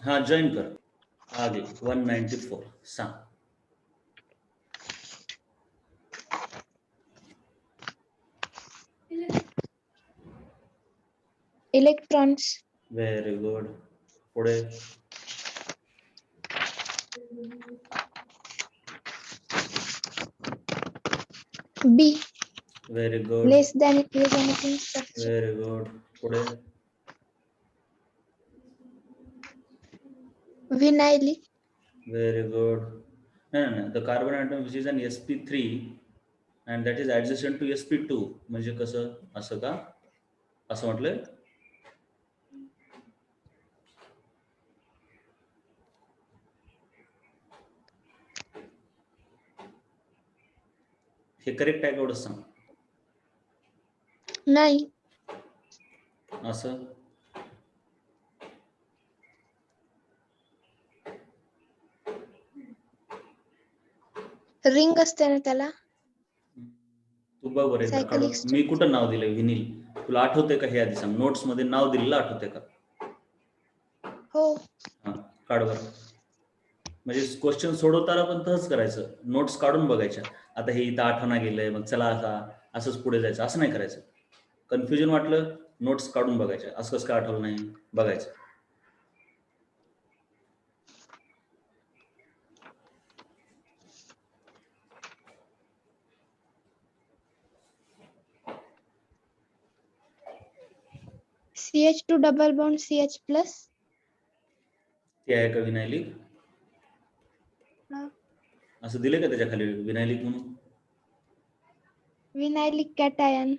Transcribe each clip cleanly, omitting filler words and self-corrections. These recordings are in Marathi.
हाँ जॉइन कर आगे 194 सांग. इलेक्ट्रॉन्स. Very good. पुढे B. Very good. Less than structure. Very good. पुढे विनायलिक. Very good. नाही the carbon atom which is an sp3 and that is adjacent to sp2 म्हणजे कसं असं का असं म्हटलंय. हे करेक्ट आहे का एवढंच सांग. नाही. असं रिंग असते ना त्याला. तू बघ बरं एकदा काढून. सायकलिक मी कुठं नाव दिलंय व्हिनिल तुला आठवतंय का हे आधी सांग. नोट्स मध्ये नाव दिलेलं आठवतंय का. हो. हां काढ बरं. म्हणजे क्वेश्चन सोडवताना पण तसंच करायचं. नोट्स काढून बघायच्या. आता हे इथं आठवणा गेलंय मग चला आता असंच पुढे जायचं असं नाही करायचं. कन्फ्युजन वाटलं नोट्स काढून बघायच्या. असं कसं काय आठवलं नाही बघायचं. CH2 double bond CH plus. ते आहे का विनायलिक. असं दिलं का त्याच्या खाली विनायलिक म्हणून. Vinylic cation.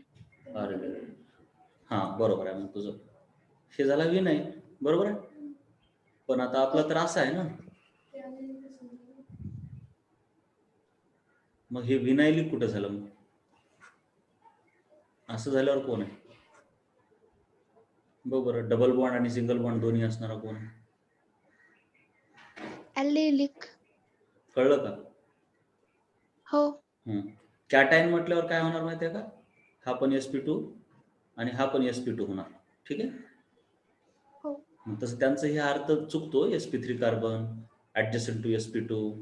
अरे हां बरोबर आहे. मग तुझं हे झाला विनाईल बरोबर आहे. पण आता आपला तर असा आहे ना. मग हे विनायलिक कुठं झालं मग. असं झाल्यावर कोण आहे बघ बरं. डबल बॉन्ड आणि सिंगल बॉन्ड दोन्ही असणारा कोण आहे. ॲलिलिक. कळलं का. हो. कॅटायन म्हटल्यावर काय होणार माहिती आहे का. हा पण sp2 आणि हा पण sp2 होणार. ठीक आहे. हो. मग तसं त्यांचं हे अर्थ चुकतो. sp3 carbon adjacent to sp2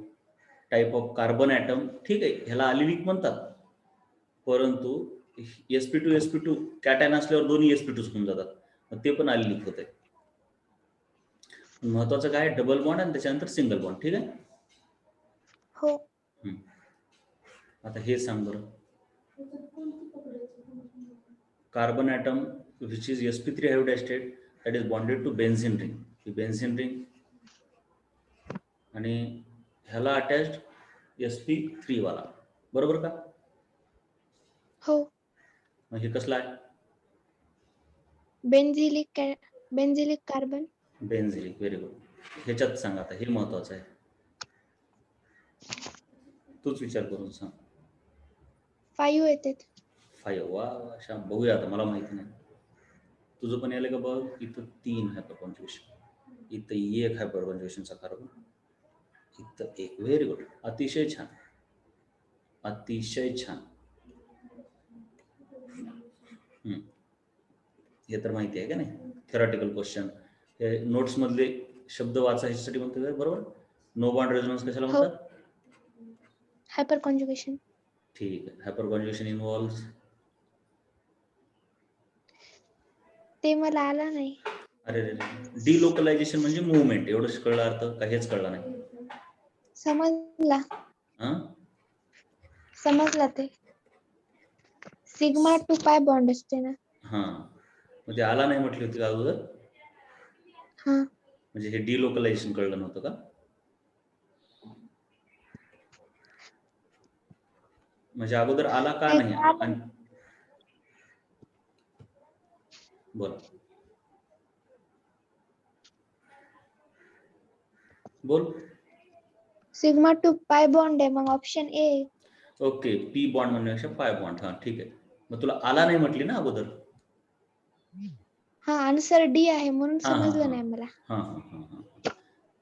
type of carbon atom. ठीक आहे ह्याला अलिलिक म्हणतात. परंतु sp2 कॅटायन असल्यावर दोन्ही sp2 होऊन जातात. मग ते पण अलिलिक होत आहे. महत्वाचं काय डबल बॉन्ड आणि त्याच्यानंतर सिंगल बॉन्ड. ठीक आहे. हो. आता हे सांग बरं. Carbon atom which is sp3 hybridised state that is bonded to benzene ring. ही बेन्झिन रिंग आणि ह्याला अटॅच्ड sp3 वाला बरोबर का. हो. मग हे कसलं आहे. Benzylic carbon. Benzylic. Very good. ह्याच्यात सांग आता हे महत्वाचं आहे. तूच विचार करून सांग. 5 येतात. 5 वा वा बघूया आता मला माहिती नाही. तुझं पण यायला का बघ. इथं 3 हायपर कॉन्ज्युगेशन. इथं 1 हायपर कॉन्ज्युगेशनचा कार्बन. इथं 1. Very good. अतिशय छान अतिशय छान. हे तर माहिती आहे का नाही. Theoretical question. हे नोट्स मधले शब्द वाचायसाठी म्हणतो बरोबर. नो बॉन्ड रेझोनन्स कशाला हो. म्हणतात. Hyper conjugation. ठीक आहे. Hyper conjugation involves. ते मला आला नाही. अरे डिलोकलायझेशन म्हणजे मुवमेंट. एवढंच कळलं अर्थ का हेच कळलं नाही. समजला. हां समजला ते. सिग्मा 2 पाय बॉन्ड असते ना. हां मग ते आला नाही म्हटली होती का अगोदर. हां. म्हणजे हे डिलोकलायझेशन कळलं नव्हतं का. म्हणजे अगोदर आला का ते नाही. आणि बोला बोल. सिग्मा 2 पाय बॉन्ड आहे मग option A. Okay. P bond म्हणण्यापेक्षा पाय बॉन्ड. हां ठीक आहे. मग तुला आला नाही म्हटली ना अगोदर. हा आन्सर डी आहे म्हणून हां हां समजलं हां नाही मला. हां हां हां हां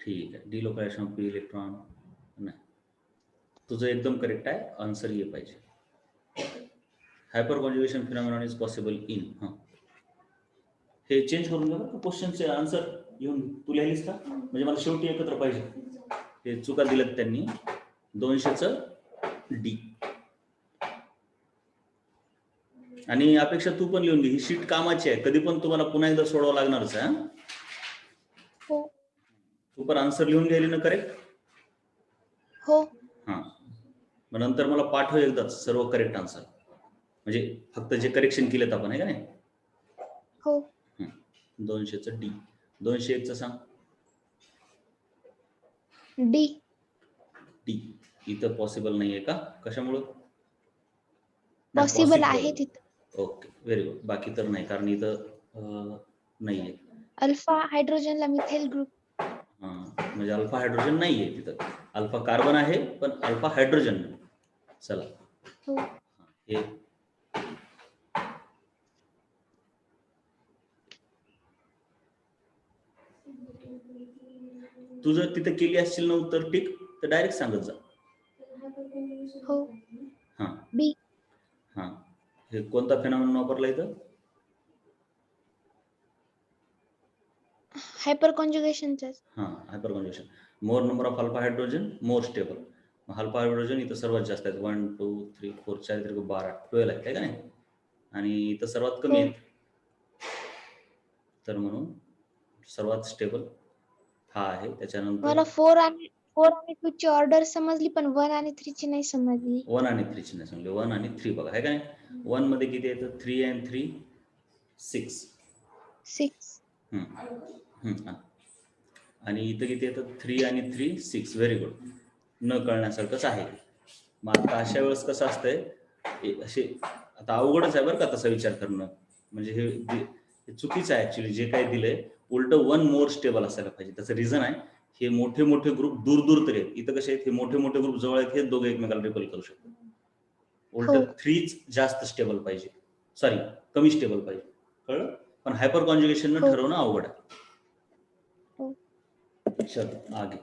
ठीक आहे. डिलोकलायझेशन ऑफ पी इलेक्ट्रॉन. नाही तुझं एकदम करेक्ट आहे. आन्सर ये पाहिजे. Hyper conjugation phenomenon is possible in. हां हे चेंज करून घ्या बरं क्वेश्चनचे आन्सर. येऊन तू लिहिलीस का? म्हणजे मला शेवटी एकत्र पाहिजे. ते चुका दिल्यात त्यांनी. 200चं डी. आणि अपेक्षा तू पण लिहून घे, ही शीट कामाची आहे, कधी पण तुम्हाला पुन्हा एकदा सोडवावं लागणारच आहे. हो तू पण आन्सर लिहून घ्यायली ना करेक्ट? हो हां, मग नंतर मला पाठव एकदाच सर्व करेक्ट आन्सर, म्हणजे फक्त जे करेक्शन केलेत आपण, आहे का नाही? हो 200चं डी. 201चं सांग. डी. डी इथं पॉसिबल नाहीये का? कशामुळं? पॉसिबल आहे तिथं. Okay, very good. बाकी तर नाही, कारण इथं नाहीये. अल्फा हायड्रोजनला मिथाइल ग्रुप. म्हणजे अल्फा हायड्रोजन नाहीये तिथं. अल्फा कार्बन आहे पण अल्फा हायड्रोजन नाही. चला, हो हे तू जर तिथे केली असशील ना उत्तर टिक, तर डायरेक्ट सांगत जा. हो हां बी. हां, हे कोणता फेनॉमेनॉन वापरला इथं? हायपर कॉन्जुगेशनचा. हां, hyper conjugation. More number of alpha hydrogen more stable. Alpha hydrogen इथं सर्वात जास्त आहेत, 1 2 3 4 4 3 12 12 आहेत, आहे का नाही? आणि इथं सर्वात कमी आहेत, तर म्हणून सर्वात स्टेबल हा आहे. त्याच्यानंतर मला 4 आणि 2 ची ऑर्डर समजली, पण 1 आणि 3 ची नाही समजली. 1 आणि 3 ची नाही समजली. 1 आणि 3 बघा, आहे का नाही? 1 मध्ये किती येतं? 3 and 3 6. 6. आणि इथं किती येतं? 3 आणि 3 6. Very good. न कळण्यासारखंच आहे. मग आता अशा वेळेस कसं असतंय, असे आता अवघडच आहे बरं का तसा विचार करणं, म्हणजे हे चुकीचं आहे ऍक्च्युली. जे काही दिलंय उलट 1 मोर स्टेबल असायला पाहिजे. त्याचं रिझन आहे, हे मोठे मोठे ग्रुप दूर दूर तरी आहेत, इथं कसे आहेत, हे मोठे मोठे ग्रुप जवळ आहेत, हे दोघे एकमेकाला रिपल करू शकतात. उलट 3च जास्त स्टेबल पाहिजे, सॉरी कमी स्टेबल पाहिजे. कळलं? पण हायपर कॉन्जुगेशन हो. ठरवणं अवघड आहे. हो. चल आगे.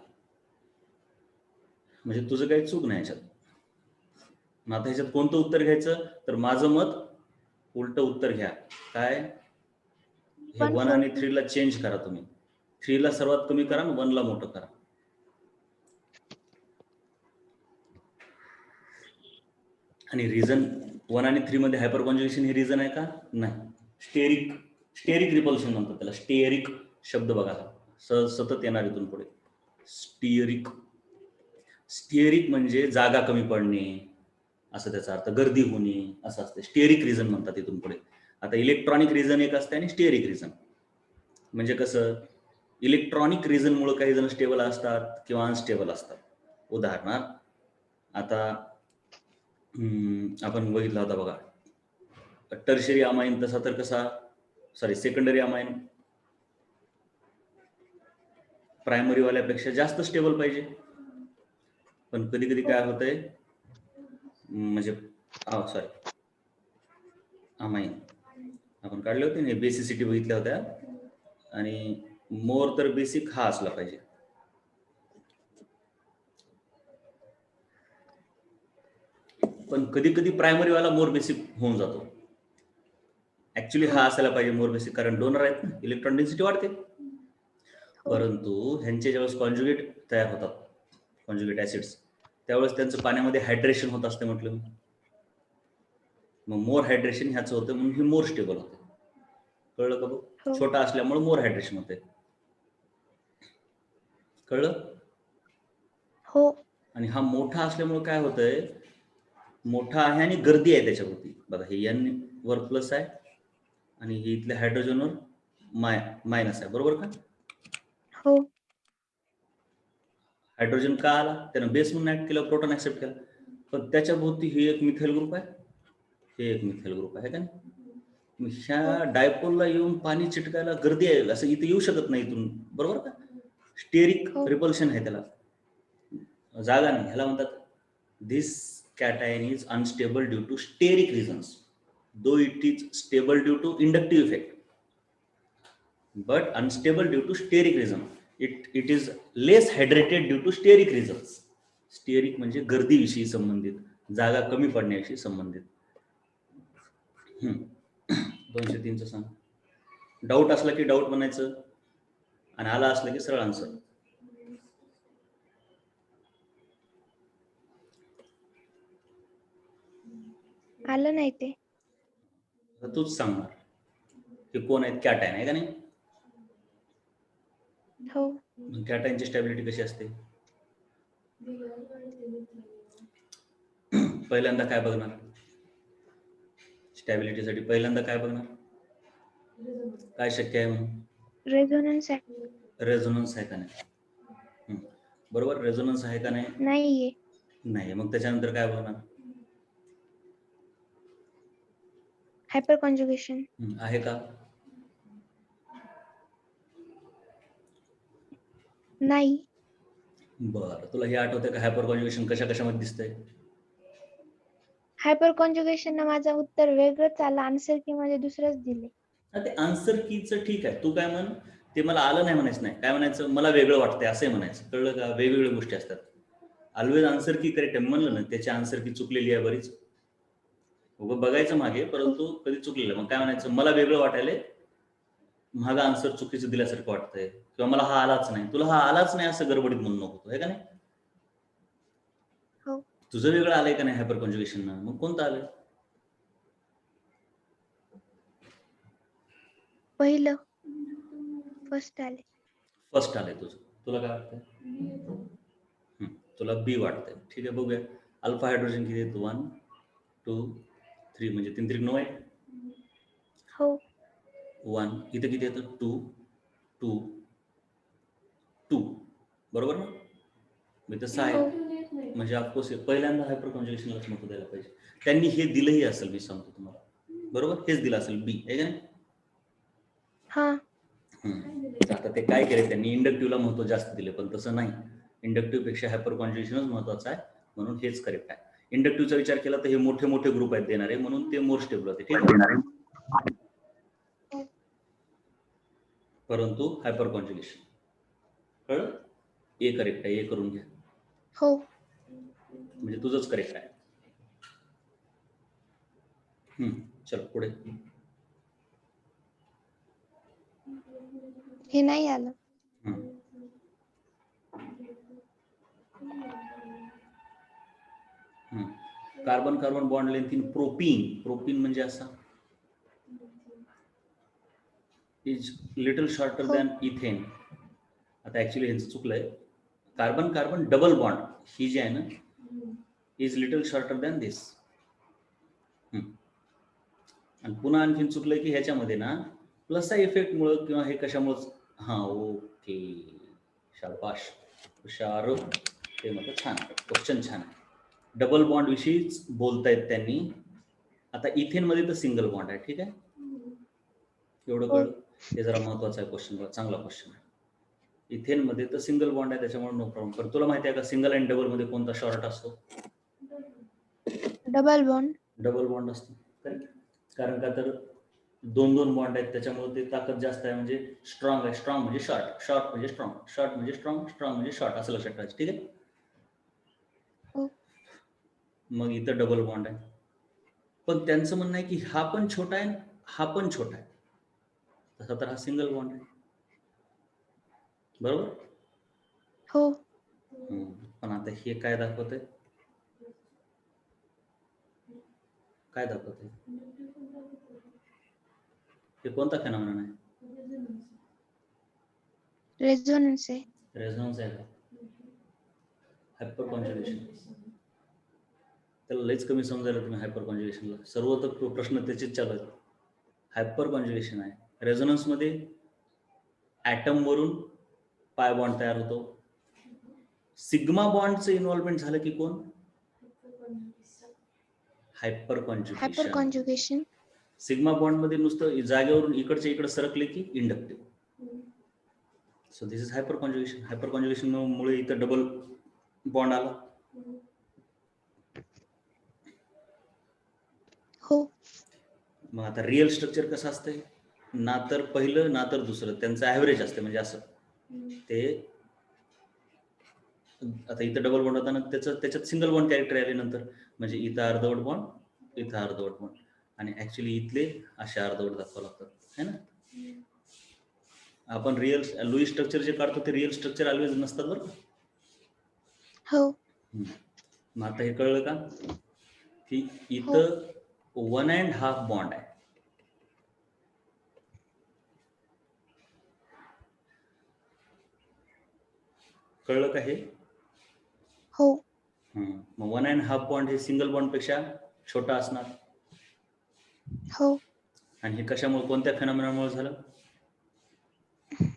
म्हणजे तुझं काही चूक नाही ह्याच्यात. मग आता ह्याच्यात कोणतं उत्तर घ्यायचं? तर माझं मत उलट उत्तर घ्या. काय? हे 1 आणि 3 ला चेंज करा तुम्ही. 3 ला सर्वात कमी करा आणि 1 ला मोठं करा. आणि रिझन 1 आणि 3 मध्ये हायपर कॉन्जुगेशन हे रिझन आहे का? नाही. स्टेरिक रिपल्शन म्हणतात त्याला. स्टेरिक शब्द बघा, सतत येणार इथून पुढे. स्टेरिक म्हणजे जागा कमी पडणे, असं त्याचा अर्थ, गर्दी होणे असं असतं. स्टेरिक रिझन म्हणतात इथून पुढे. आता इलेक्ट्रॉनिक रिझन एक असते आणि स्टेरिक रिझन म्हणजे कसं, इलेक्ट्रॉनिक रिझनमुळे काही जण स्टेबल असतात किंवा अनस्टेबल असतात. उदाहरणार्थ आता आपण बघितला होता बघा, टर्शरी अमाइन तसा तर कसा, सॉरी सेकंडरी अमाइन प्रायमरी वाल्यापेक्षा जास्त स्टेबल पाहिजे. पण कधी कधी काय होतंय, म्हणजे सॉरी अमाइन आपण काढले होते ना, बेसिसिटी बघितल्या होत्या, आणि मोर तर बेसिक हा असला पाहिजे. पण कधी कधी प्रायमरी वाला मोर बेसिक होऊन जातो. ऍक्च्युली हा असायला पाहिजे मोर बेसिक, कारण डोनर आहेत ना, इलेक्ट्रॉन डेन्सिटी वाढते. परंतु ह्यांचे ज्यावेळेस कॉन्जुगेट तयार होतात, कॉन्जुगेट ऍसिड्स, त्यावेळेस त्यांचं पाण्यामध्ये हायड्रेशन होत असते म्हटलं मी. मग मोर हायड्रेशन ह्याचं होतं म्हणून हे मोर स्टेबल होतं. कळलं का बघ? छोटा असल्यामुळे मोर हायड्रेशन होते. कळलं? हो. आणि हा मोठा असल्यामुळे काय होतंय, मोठा आहे आणि गर्दी आहे त्याच्यावरती. बघा हे एन वर प्लस आहे आणि हे इथल्या हायड्रोजनवर मायनस आहे, बरोबर का? हो. हायड्रोजन का आला? त्यानं बेस म्हणून ऍक्ट केलं, प्रोटॉन ऍक्सेप्ट केला. पण त्याच्या भोवती हे एक मिथाइल ग्रुप आहे, हे एक मिथाइल ग्रुप आहे का नाही? ह्या डायपोलला येऊन पाणी चिटकायला गर्दी आहे, असं इथे येऊ शकत नाही इथून, बरोबर का? स्टेरिक रिपल्शन आहे त्याला, जागा नाही. ह्याला म्हणतात दिस cation is unstable due to steric reasons, though it is stable due to inductive effect, but unstable due to steric reason. It is less hydrated due to steric reasons. Steric म्हणजे गर्दीविषयी संबंधित, जागा कमी पडण्याविषयी संबंधित. 203चं सांग. डाऊट असला की डाऊट म्हणायचं आणि आला असलं की सरळ आन्सर. आलं नाही ते. तर तूच सांगणार हे कोण आहेत, कॅटायन आहे का नाही. हो. कॅटायनची स्टॅबिलिटी कशी असते? पहिल्यांदा काय बघणार स्टॅबिलिटीसाठी? पहिल्यांदा काय बघणार? काय शक्य आहे म्हणून? रेझोनन्स आहे. रेझोनन्स आहे का नाही. बरोबर, रेझोनन्स आहे का नाही? नाहीये. नाही. मग त्याच्यानंतर काय बघणार? Hyper conjugation. आहे का? नाही. बरं, तुला हे आठवतंय का हायपर कॉन्जुगेशन कशा कशामध्ये दिसतंय? हायपर कॉन्जुगेशन माझं उत्तर वेगळंच आलं, आन्सर की मध्ये दुसरंच दिले. ते आन्सर कीचं ठीक आहे, तू काय म्हण, ते मला आलं नाही म्हणायचं नाही. काय म्हणायचं? मला वेगळं वाटतंय असंही म्हणायचं. कळलं का? वेगवेगळ्या गोष्टी असतात. ऑलवेज आन्सर की करेक्ट आहे म्हणलं ना, त्याची आन्सर की चुकलेली आहे बरीच. उगं बघायचं मागे, परंतु कधी चुकलेलं. मग काय म्हणायचं? मला वेगळं वाटायलंय, माझा आन्सर चुकीचं दिल्यासारखं वाटतंय, किंवा मला हा आलाच नाही. तुला हा आलाच नाही असं गडबडीत म्हणू नको, आहे का नाही? हो. तुझं वेगळं आलंय का नाही हायपर कॉन्जुगेशन? मग कोणतं आलंय? पहिलं, फर्स्ट आले. फर्स्ट आलंय तुझं. तुला काय वाटतंय? तुला बी वाटतंय. ठीक आहे, बघूया. अल्फा हायड्रोजन किती आहेत? 1 2 3, म्हणजे 3 3 9 आहे. हो. 1 इथं किती येतं? 2 2 2, बरोबर ना? मी तर 6 हो. आहे. म्हणजे ऑफकोर्स पहिल्यांदा हायपर कॉन्जुगेशनलाच महत्व द्यायला पाहिजे. त्यांनी हे दिलंही असेल, मी सांगतो तुम्हाला. बरोबर, हेच दिलं असेल बी, आहे का नाही? हा. आता ते काय केले त्यांनी, इंडक्टिव्हला महत्व जास्त दिले, पण तसं नाही. इंडक्टिव्ह पेक्षा हायपर कॉन्जुगेशनच महत्वाचं आहे, म्हणून हेच करेक्ट आहे. इंडक्टिव्हचा विचार केला तर हे मोठे मोठे ग्रुप आहेत देणारे, म्हणून ते मोर स्टेबल होते. ठीक आहे, परंतु हायपर कॉन्जुगेशन कळलं? ए करेक्ट आहे, ए करून घ्या. हो. म्हणजे तुझंच करेक्ट आहे. चल पुढे. हे नाही आलं. Carbon carbon bond length in propene. Propene म्हणजे असा इज लिटल शॉर्टर हो. Than ethane. आता ऍक्च्युली ह्यांचं चुकलंय. कार्बन कार्बन डबल बॉन्ड ही जी आहे ना, इज लिटल शॉर्टर दॅन दिस. आणि पुन्हा आणखीन चुकलंय की ह्याच्यामध्ये ना प्लसचा इफेक्टमुळं किंवा हे कशामुळं. ओके, शाबाश, हुशार. ते म्हटलं छान, क्वेश्चन छान आहे. डबल बॉन्ड विषयीच बोलतायत त्यांनी. आता इथेनमध्ये तर सिंगल बॉन्ड आहे. ठीक आहे, एवढं हो. कळलं. हे जरा महत्वाचं आहे क्वेश्चन, चांगला क्वेश्चन आहे. इथेनमध्ये तर सिंगल बॉन्ड आहे, त्याच्यामुळे नो प्रॉब्लेम. पण तुला माहिती आहे का सिंगल आणि डबल मध्ये कोणता शॉर्ट असतो? Double bond. डबल बॉन्ड असतो, कारण का तर 2 बॉन्ड आहेत, त्याच्यामुळे ते ताकद जास्त आहे, म्हणजे स्ट्रॉंग आहे. स्ट्रॉंग म्हणजे शॉर्ट, शॉर्ट म्हणजे स्ट्रॉंग, शॉर्ट म्हणजे स्ट्रॉंग, स्ट्रॉंग म्हणजे शॉर्ट, असं लक्षात ठेवायचं. ठीक आहे, हो. मग इथं डबल बॉन्ड आहे, पण त्यांचं म्हणणं आहे की हा पण छोटा आहे, हा पण छोटा आहे. तसा तर हा सिंगल बॉन्ड आहे, बरोबर? हो. पण आता हे काय दाखवतंय? काय दाखवतंय? हे कोणता फेनॉमेनॉन आहे? रेझोनन्स आहे. रेझोनन्स आहे का? Hyper conjugation. त्याला लईच कमी समजायला तुम्ही हायपर कॉन्जुगेशनला. सर्व तर प्रश्न त्याचेच चालू आहेत. हायपर कॉन्जुगेशन आहे. रेझोनन्समध्ये ॲटम वरून पाय बॉन्ड तयार होतो. सिग्मा बॉन्डचं इन्व्हॉल्वमेंट झालं की कोण? Hyper hyper conjugation. Conjugation. Sigma बॉन्डमध्ये नुसतं जागेवरून इकडच्या इकडे सरकले की inductive. So this is hyper conjugation. Hyper conjugation मुळे इथं डबल बॉन्ड आला. हो. मग आता रिअल स्ट्रक्चर कसं असतंय? ना तर पहिलं ना तर दुसरं, त्यांचं ॲव्हरेज असते. म्हणजे असं ते आता इथं डबल बॉन्ड होताना त्याच्यात सिंगल बॉन्ड कॅरेक्टर आले नंतर, म्हणजे इथं अर्धवट बॉन्ड, इथं अर्धवट बॉन्ड, आणि ऍक्च्युली इथले असे अर्धवट दाखवावं लागतात, है ना? आपण रिअल लुईस स्ट्रक्चर जे काढतो ते रिअल स्ट्रक्चर ऑलवेज नसतात बरं का. हो मग आता हे कळलं का की हो इथं 1.5 बॉन्ड आहे. कळलं का हे? हो मग 1.5 बॉन्ड हे सिंगल बॉन्ड पेक्षा छोटा असणार. हो आणि हे कशामुळे, कोणत्या फेनॉमेनामुळे झालं?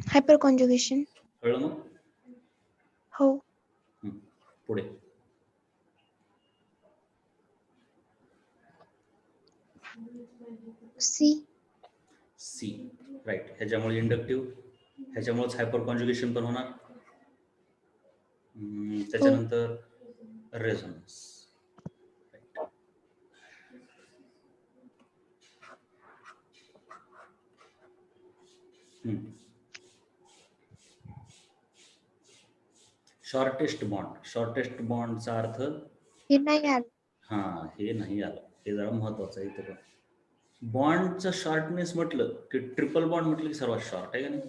Hyperconjugation. कळलं मग? हो पुढे सी. C right. ह्याच्यामुळे इंडक्टिव्ह, ह्याच्यामुळेच हायपर कॉन्जुगेशन पण होणार. त्याच्यानंतर रेझोनन्स. Shortest bond. शॉर्टेस्ट बॉन्डचा अर्थ हे नाही आलं. हे नाही आलं. हे जरा महत्वाचं आहे इथं. पण बॉन्डचं शॉर्टनेस म्हटलं की ट्रिपल बॉन्ड म्हटलं की सर्वात शॉर्ट आहे का नाही?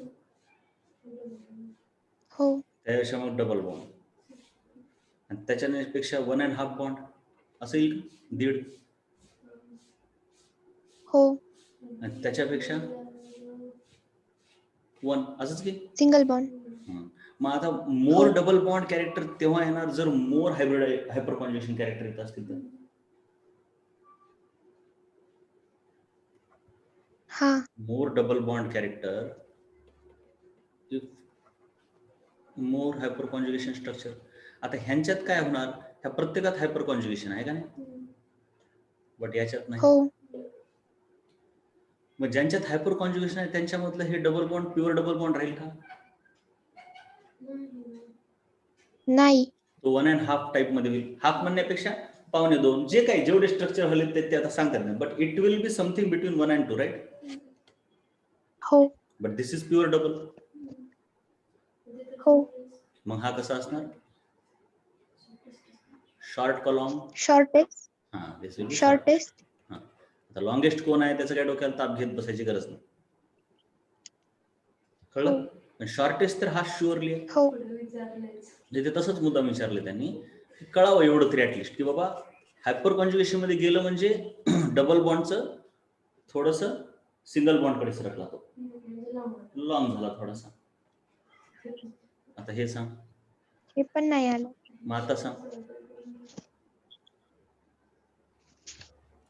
हो त्यापेक्षा मग डबल बॉन्ड, आणि त्याच्यापेक्षा 1.5 बॉन्ड असं येईल, 1.5. हो आणि त्याच्यापेक्षा 1 असंच की. Single bond. मग आता मोर डबल बॉन्ड कॅरेक्टर तेव्हा येणार जर more hybrid hyper conjugation character येत असतील तर. हा more double bond character if more hyper conjugation structure. आता ह्यांच्यात काय होणार, ह्या प्रत्येकात हायपर कॉन्जुगेशन आहे का नाही, बट याच्यात नाही. हो मग ज्यांच्यात हायपर कॉन्जुगेशन आहे त्यांच्यामधलं हे double bond pure double bond राहील का? नाही. तो 1.5 टाईप मध्ये होईल. हाफ म्हणण्यापेक्षा 1.25, जे काही जेवढे स्ट्रक्चर हले ते आता सांगतात नाही, but it will be something between 1 and 2, right? हो but this is pure double. हो मग हा कसा असणार? शॉर्ट का long? Shortest. This will be short. Shortest. आता लॉंगेस्ट कोण आहे त्याचं काय डोक्याला ताप घेत बसायची गरज नाही. कळलं? पण शॉर्टेस्ट तर हा शुअरली आहे. हो म्हणजे ते तसंच मुद्दाम विचारले त्यांनी, कळावं एवढं तरी ऍटलिस्ट की बाबा हायपर कॉन्जुगेशन मध्ये गेलं म्हणजे डबल बॉन्डचं थोडंसं सिंगल बॉन्डकडे सरकला, तो लॉंग झाला थोडासा. आता हे सांग. हे पण नाही आलं. मग आता सांग.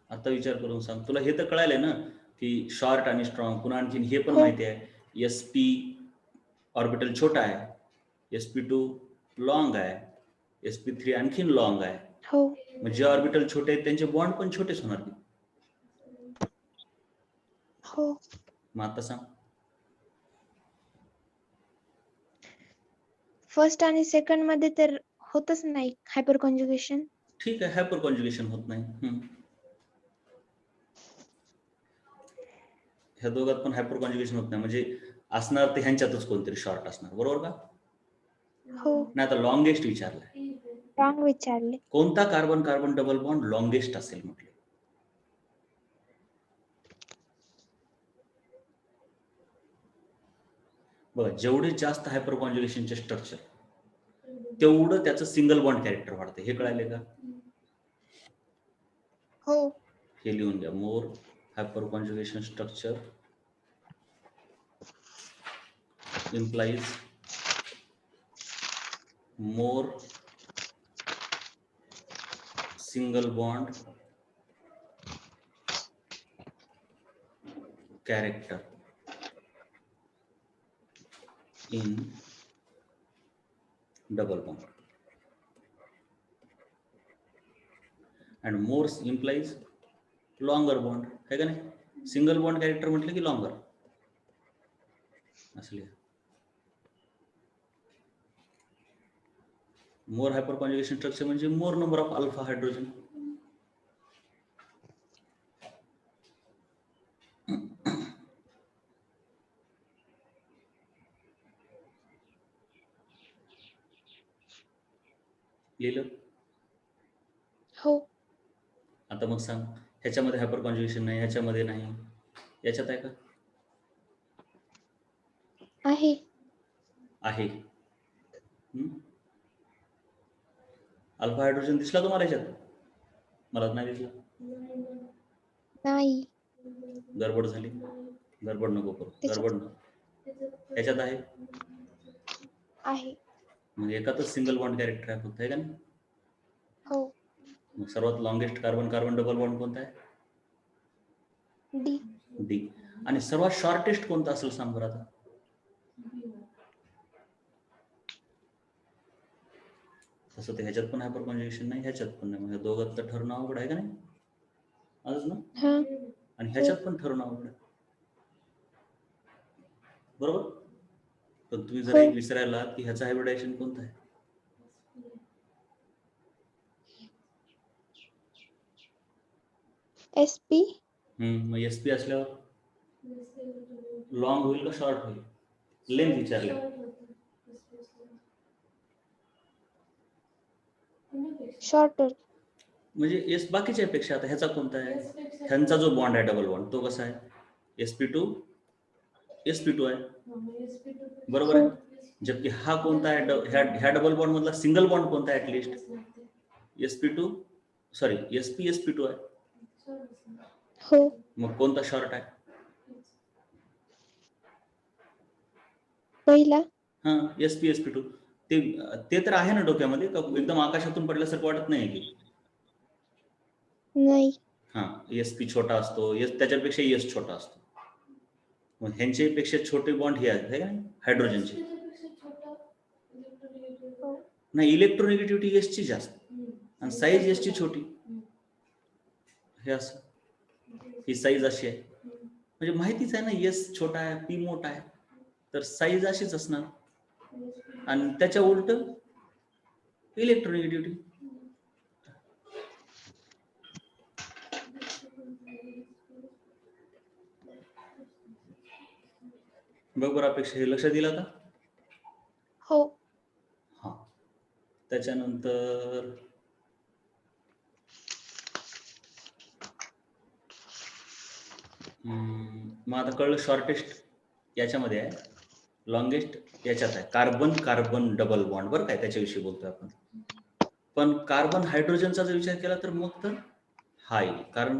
आता विचार करून सांग. तुला हे तर कळायलंय ना की शॉर्ट आणि स्ट्रॉंग. पुन्हा आणखीन हे पण हो. माहिती आहे, SP ऑर्बिटल छोटा आहे, SP2 लॉंग आहे, SP3 आणखीन लॉंग आहे. हो मग जे ऑर्बिटल छोटे आहेत त्यांचे बॉन्ड पण छोटेच होणार की. हो मग आता सांग. फर्स्ट आणि सेकंड मध्ये तर होतच नाही हायपर कॉन्जुगेशन. ठीक आहे, हायपर कॉन्जुगेशन होत नाही. ह्या दोघात पण हायपर कॉन्जुगेशन होत नाही, म्हणजे असणार ते ह्यांच्यातच कोणतरी शॉर्ट असणार, बरोबर का? हो नाही, आता लॉंगेस्ट विचारलाय. रॉंग विचारले. कोणता carbon carbon double bond longest असेल म्हटलं? बघा, जेवढे जास्त हायपर कॉन्जुगेशनचे स्ट्रक्चर तेवढं त्याचं सिंगल बॉन्ड कॅरेक्टर वाढते. हे कळाले का? हो हे लिहून घ्या. More hyper conjugation structure implies more single bond character in double bond, and more implies longer bond. है का नाही? सिंगल बॉन्ड कॅरेक्टर म्हटलं की लॉंगर असले. मोर हायपर कॉन्जुगेशन स्ट्रक्चर म्हणजे मोर नंबर ऑफ अल्फा हायड्रोजन. लिहिलं? हो आता मग सांग, ह्याच्यामध्ये हायपर कॉन्जुगेशन नाही, ह्याच्यामध्ये नाही, याच्यात आहे का? आहे. आहे. अल्फा हायड्रोजन दिसला तुम्हाला याच्यात? मला नाही दिसला. नाही. गडबड झाली. गडबड नको करू. त्याच्यात गडबड नको. याच्यात आहे. आहे. मग एकातच सिंगल बॉन्ड कॅरेक्टर आहे फक्त, आहे का नाही? हो. मग सर्वात longest carbon carbon double bond कोणता आहे? डी. डी. आणि सर्वात शॉर्टेस्ट कोणता असेल सांग बरं आता? तसं ते ह्याच्यात पण हायपर कॉन्जुगेशन नाही, ह्याच्यात पण नाही. म्हणजे दोघात तर ठरवणं अवघड आहे का नाही? आजच ना? हा. आणि ह्याच्यात पण ठरवणं अवघड आहे. बरोबर? पण तुम्ही जर हो. एक विचारायला की ह्याचं हायब्रिडायझेशन कोणतं आहे? SP. मग SP असल्यावर लॉंग होईल का शॉर्ट होईल? लेंथ विचारली. शॉर्टर. म्हणजे एस बाकीच्या पेक्षा आता ह्याचा कोणता आहे? ह्यांचा जो बॉन्ड आहे डबल बॉन्ड तो कसा आहे? sp2 sp2 आहे. बरोबर आहे. जबकि हा कोणता आहे? ह्या डबल बॉन्ड मधला सिंगल बॉन्ड कोणता आहे ऍटलिस्ट? sp2 सॉरी sp2 आहे. हो. मग कोणता शॉर्ट आहे? पहिला. हा sp2. ते तर आहे ना डोक्यामध्ये का एकदम आकाशातून पडल्यासारखं वाटत नाही की? नाही. हा sp छोटा असतो, त्याच्यापेक्षा s छोटा असतो. मग ह्यांच्यापेक्षा छोटे बॉन्ड हे आहेत का हायड्रोजनचे? नाही, इलेक्ट्रोनेगेटिव्हिटी एसची जास्त आणि साईज एसची छोटी. हे असं ही साईज अशी आहे. म्हणजे माहितीच आहे ना, एस छोटा आहे, पी मोठा आहे, तर साईज अशीच असणार. आणि त्याच्या उलट इलेक्ट्रोनेगेटिव्हिटी. बरोबर अपेक्षा, हे लक्षात दिलं का? हो. हा. त्याच्यानंतर मग आता कळलं शॉर्टेस्ट याच्यामध्ये आहे, लॉंगेस्ट याच्यात आहे. कार्बन कार्बन डबल बॉन्ड बरं काय, त्याच्याविषयी बोलतोय आपण. पण कार्बन हायड्रोजनचा जर विचार केला तर मग तर हा येईल, कारण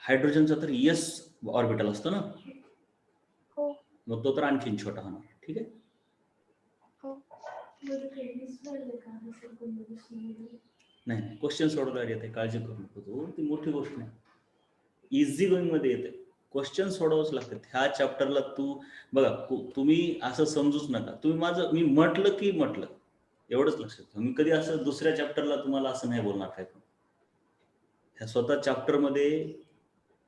हायड्रोजनचा तर एस ऑर्बिटल असतो ना, हो. मग तो तर आणखीन छोटा होणार. ठीक आहे. हो. नाही, क्वेश्चन सोडवल्यावर येते, काळजी करू नको तू, ती मोठी गोष्ट नाही. इझी गोईंग मध्ये येते, क्वेश्चन सोडवच लागतात. ह्या चॅप्टरला तू बघा, तुम्ही असं समजूच नका, तुम्ही मी म्हटलं की म्हटलं एवढंच लक्षात ठेवा. मी कधी असं दुसऱ्या चॅप्टरला तुम्हाला असं नाही बोलणार काय. ह्या स्वतः चॅप्टरमध्ये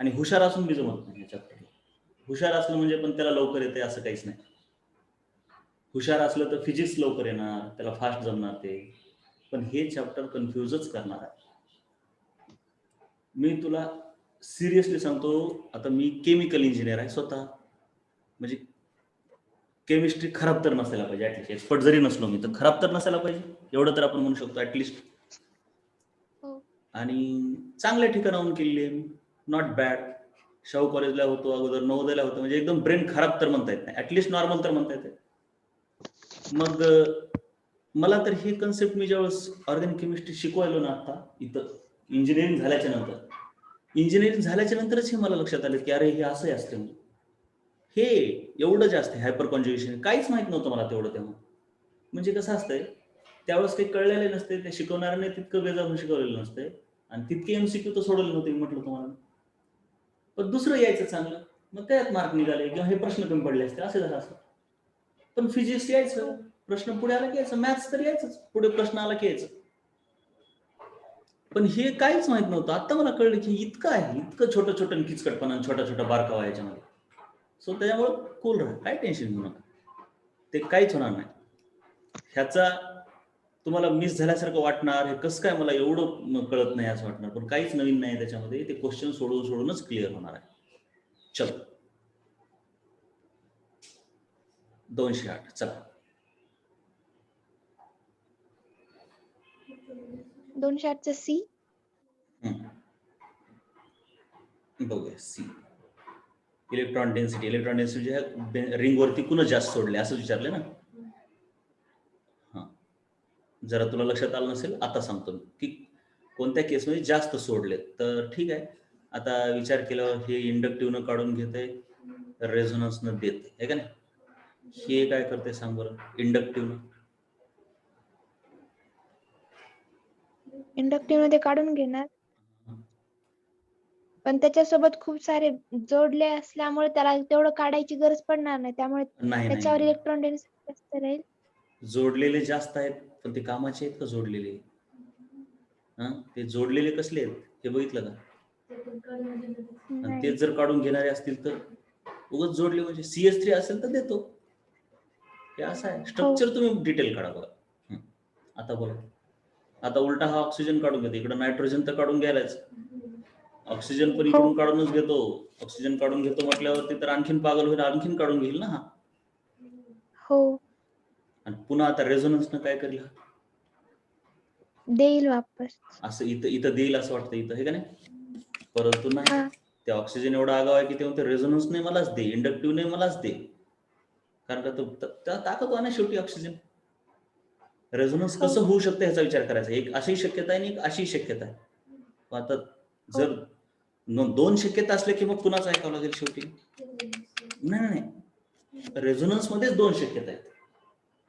आणि हुशार असून बी जमत नाही. ह्या चॅप्टरला हुशार असलं म्हणजे पण त्याला लवकर येते असं काहीच नाही. हुशार असलं तर फिजिक्स लवकर येणार, त्याला फास्ट जमणार ते, पण हे चॅप्टर कन्फ्युजच करणार आहे. मी तुला सिरियसली सांगतो, आता मी केमिकल इंजिनियर आहे स्वतः, म्हणजे केमिस्ट्री खराब तर नसायला पाहिजे, ऍटलिस्ट एक्सपर्ट जरी नसलो मी तर खराब तर नसायला पाहिजे, एवढं तर आपण म्हणू शकतो ऍटलिस्ट. आणि चांगल्या ठिकाणाहून केलेली आहे, नॉट बॅड. शाहू कॉलेजला होतो अगोदर, नवोदयला होतो, म्हणजे एकदम ब्रेन खराब तर म्हणता येत नाही, ऍटलिस्ट नॉर्मल तर म्हणता येते. मग मला तर हे कन्सेप्ट मी ज्यावेळेस ऑर्गॅनिक केमिस्ट्री शिकवायलो ना आता इथं, इंजिनिअरिंग झाल्याच्या नंतरच हे मला लक्षात आलं की अरे हे असंही असते म्हणून. हे एवढं जास्त हायपर कॉन्ज्युगेशन काहीच माहित नव्हतं मला तेवढं तेव्हा. म्हणजे कसं असतंय, त्यावेळेस काही कळलेलं नसते, त्या शिकवणाऱ्याने तितकं बेजारून शिकवलेलं नसतंय आणि तितके MCQ तर सोडवले नव्हते म्हटलं तुम्हाला. पण दुसरं यायचं चांगलं, मग त्यात मार्क निघाले किंवा हे प्रश्न कमी पडले असते, असे झालं असं. पण फिजिक्स यायचं, प्रश्न पुढे आला की यायचं, मॅथ्स तर यायचंच, पुढे प्रश्न आला की यायचं. पण हे काहीच माहित नव्हतं. आता मला कळलं की इतकं आहे, इतकं छोटं छोटं किचकटपणा, छोटा छोटा बारकावा याच्यामध्ये. सो त्याच्यामुळे कूल राहा, काय टेन्शन घेऊ नका, ते काहीच होणार नाही. ह्याचा तुम्हाला मिस झाल्यासारखं वाटणार, हे कसं काय मला एवढं कळत नाही असं वाटणार, पण काहीच नवीन नाही त्याच्यामध्ये, ते क्वेश्चन सोडवून सोडूनच क्लिअर होणार आहे. चल 208 चला 208 सी. बघूया सी. इलेक्ट्रॉन डेन्सिटी ह्या रिंग वरती कुणा जास्त सोडले असं विचारले ना. हा, जरा तुला लक्षात आलं नसेल आता सांगतो मी की कोणत्या केसमध्ये जास्त सोडले. तर ठीक आहे, आता विचार केल्यावर हे इंडक्टिव्हनं काढून घेते, रेझोनन्सनं देते, आहे का नाही. हे काय करते सांग बरं, इंडक्टिव्हनं. इंडक्टिव्ह मध्ये काढून घेणार, पण त्याच्यासोबत खूप सारे जोडले असल्यामुळे त्याला तेवढं काढायची गरज पडणार नाही, त्यामुळे नाही त्याच्यावर नाही, इलेक्ट्रॉन डेन्सिटी जास्त राहील. जोडलेले जास्त आहेत, पण ते कामाचे आहेत का जोडलेले. हा, ते जोडलेले कसले आहेत हे बघितलं का. आणि नाही. तेच जर काढून घेणारे असतील तर उगाच जोडले म्हणजे CS3 असेल तर देतो. हे असं आहे हो. स्ट्रक्चर, तुम्ही डिटेल काढा बघा. आता बोला, आता उलटा हा ऑक्सिजन काढून घेतो, इकडं नायट्रोजन तर काढून घ्यायलाच, ऑक्सिजन पण हो. इकडून काढूनच घेतो. ऑक्सिजन काढून घेतो म्हटल्यावरती तर आणखीन पागल होईल, आणखीन काढून घेईल ना हा. हो, आणि पुन्हा आता रेझोनन्सनं काय करेल हा, देईल वापस. असं इथं देईल असं वाटतं इथं, हे का नाही. परंतु नाही, हा, ते ऑक्सिजन एवढा आगाव आहे की ते म्हणते रेझोनन्सने मलाच दे, इंडक्टिव्हने मलाच दे. कारण का तो ताकद आहे ना शेवटी ऑक्सिजन. रेझोनन्स हो. कसं होऊ शकतं ह्याचा विचार करायचा. एक अशी शक्यता आहे आणि एक अशी शक्यता आहे. मग आता हो. जर दोन शक्यता असल्या की मग कुणाच ऐकावं लागेल शेवटी. नाही नाही, रेझोनन्स मध्येच दोन शक्यता आहेत,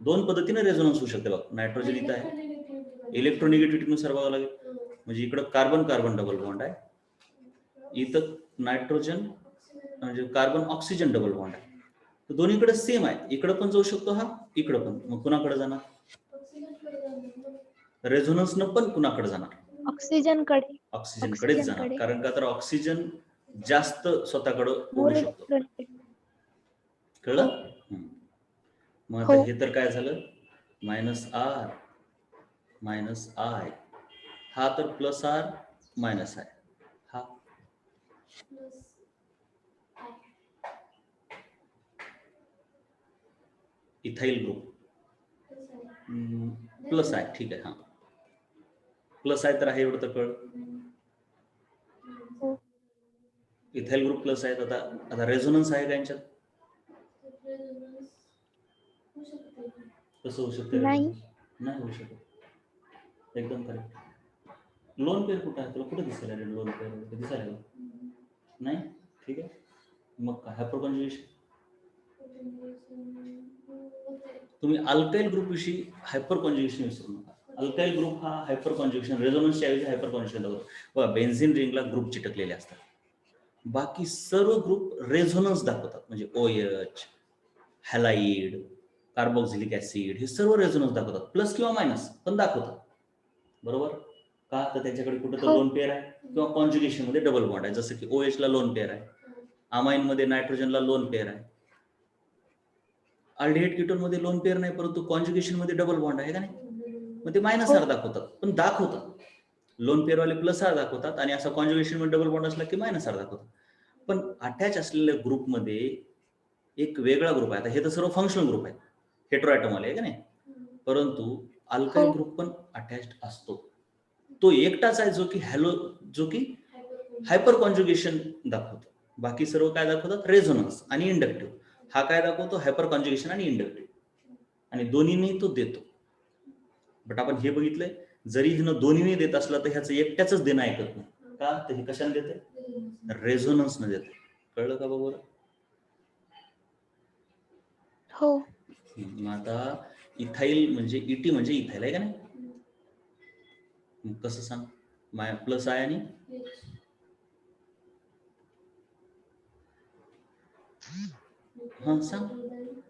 दोन पद्धतीने रेझोनन्स होऊ शकते. बघ, नायट्रोजन इथं आहे, इलेक्ट्रोनिगेटिव्हिटीनुसार बघावं लागेल. म्हणजे इकडं कार्बन कार्बन डबल बॉन्ड आहे, इथं नायट्रोजन म्हणजे कार्बन ऑक्सिजन डबल बॉन्ड आहे. तर दोन्हीकडे सेम आहे, इकडं पण जाऊ शकतो हा, इकडं पण. मग कुणाकडे जाणार, रेझोनन्सनं पण कुणाकडे जाणार, ऑक्सिजन कडे. ऑक्सिजनकडेच जाणार. कारण का तर ऑक्सिजन जास्त स्वतःकडे ओढू मोर शकतो. इलेक्ट्रॉनिक. कळलं. हो. मग आता हो. हे तर काय झालं, -R -I, हा तर +R -I, हा इथाइल ग्रुप प्लस आहे. ठीक आहे, हा प्लस आहे तर आहे एवढं तर कळ. हो. इथाइल ग्रुप प्लस आहेत. आता रेझोनन्स आहे का यांच्यात, कसं होऊ शकते नाही. रेझोनन्स, नाही होऊ शकत. एकदम करेक्ट. लोन पेअर कुठं आहे, तुला कुठे दिसेल लोन पेअर, दिसायला का नाही. ठीक आहे, मग काय हायपर कॉन्जुगेशन. तुम्ही अल्काइल ग्रुप विषयी हायपर कॉन्जुगेशन विसरू नका. अल्काइल ग्रुप हा हायपर कॉन्जुगेशन, रेझोनन्सच्या ऐवजी हायपर कॉन्जुगेशन दाखवतो. बघा, बेन्झिन रिंगला ग्रुप चिटकलेले असतात, बाकी सर्व ग्रुप रेझोनन्स दाखवतात. म्हणजे OH, हॅलाइड, कार्बोक्सिलिक ऍसिड, हे सर्व रेझोनन्स दाखवतात, प्लस किंवा मायनस पण दाखवतात. बरोबर का, तर त्यांच्याकडे कुठं तर हो. लोन पेअर आहे किंवा कॉन्जुगेशन मध्ये डबल बॉन्ड आहे. जसं की OH ला लोन पेअर आहे, अमाइन मध्ये नायट्रोजनला लोन पेअर आहे, अल्डिहाइड कीटोन मध्ये लोन पेअर नाही, परंतु कॉन्जुगेशन मध्ये डबल बॉन्ड आहे का नाही. मग ते हो. -R दाखवतात, पण दाखवतात. लोन पेअर वाले +R दाखवतात आणि असा कॉन्जुगेशन मध्ये डबल बॉन्ड असला की -R दाखवतात. पण अटॅच असलेल्या ग्रुपमध्ये एक वेगळा ग्रुप आहे. आता हे तर सर्व फंक्शनल ग्रुप आहे, हेटेरोएटम वाले, आहे का नाही. परंतु अल्काइल हो. ग्रुप पण अटॅच्ड असतो. तो एकटाच आहे जो की हायपर कॉन्जुगेशन दाखवतो. बाकी सर्व काय दाखवतात, रेझोनन्स आणि इंडक्टिव्ह. हा काय दाखवतो, हायपर कॉन्जुगेशन आणि इंडक्टिव्ह, आणि दोन्हीने तो देतो. बट आपण हे बघितलंय, जरी हिनं दोन्हीने देत असला तर ह्याचं एकट्याच देणं ऐकत नाही. का, तर हे कशाने देते, रेझोनन्सने देते. कळलं का बरोबर. हो. मग आता इथाइल म्हणजे इटी म्हणजे इथाइल आहे का नाही. मग कसं सांग, +I आणि हा सांग,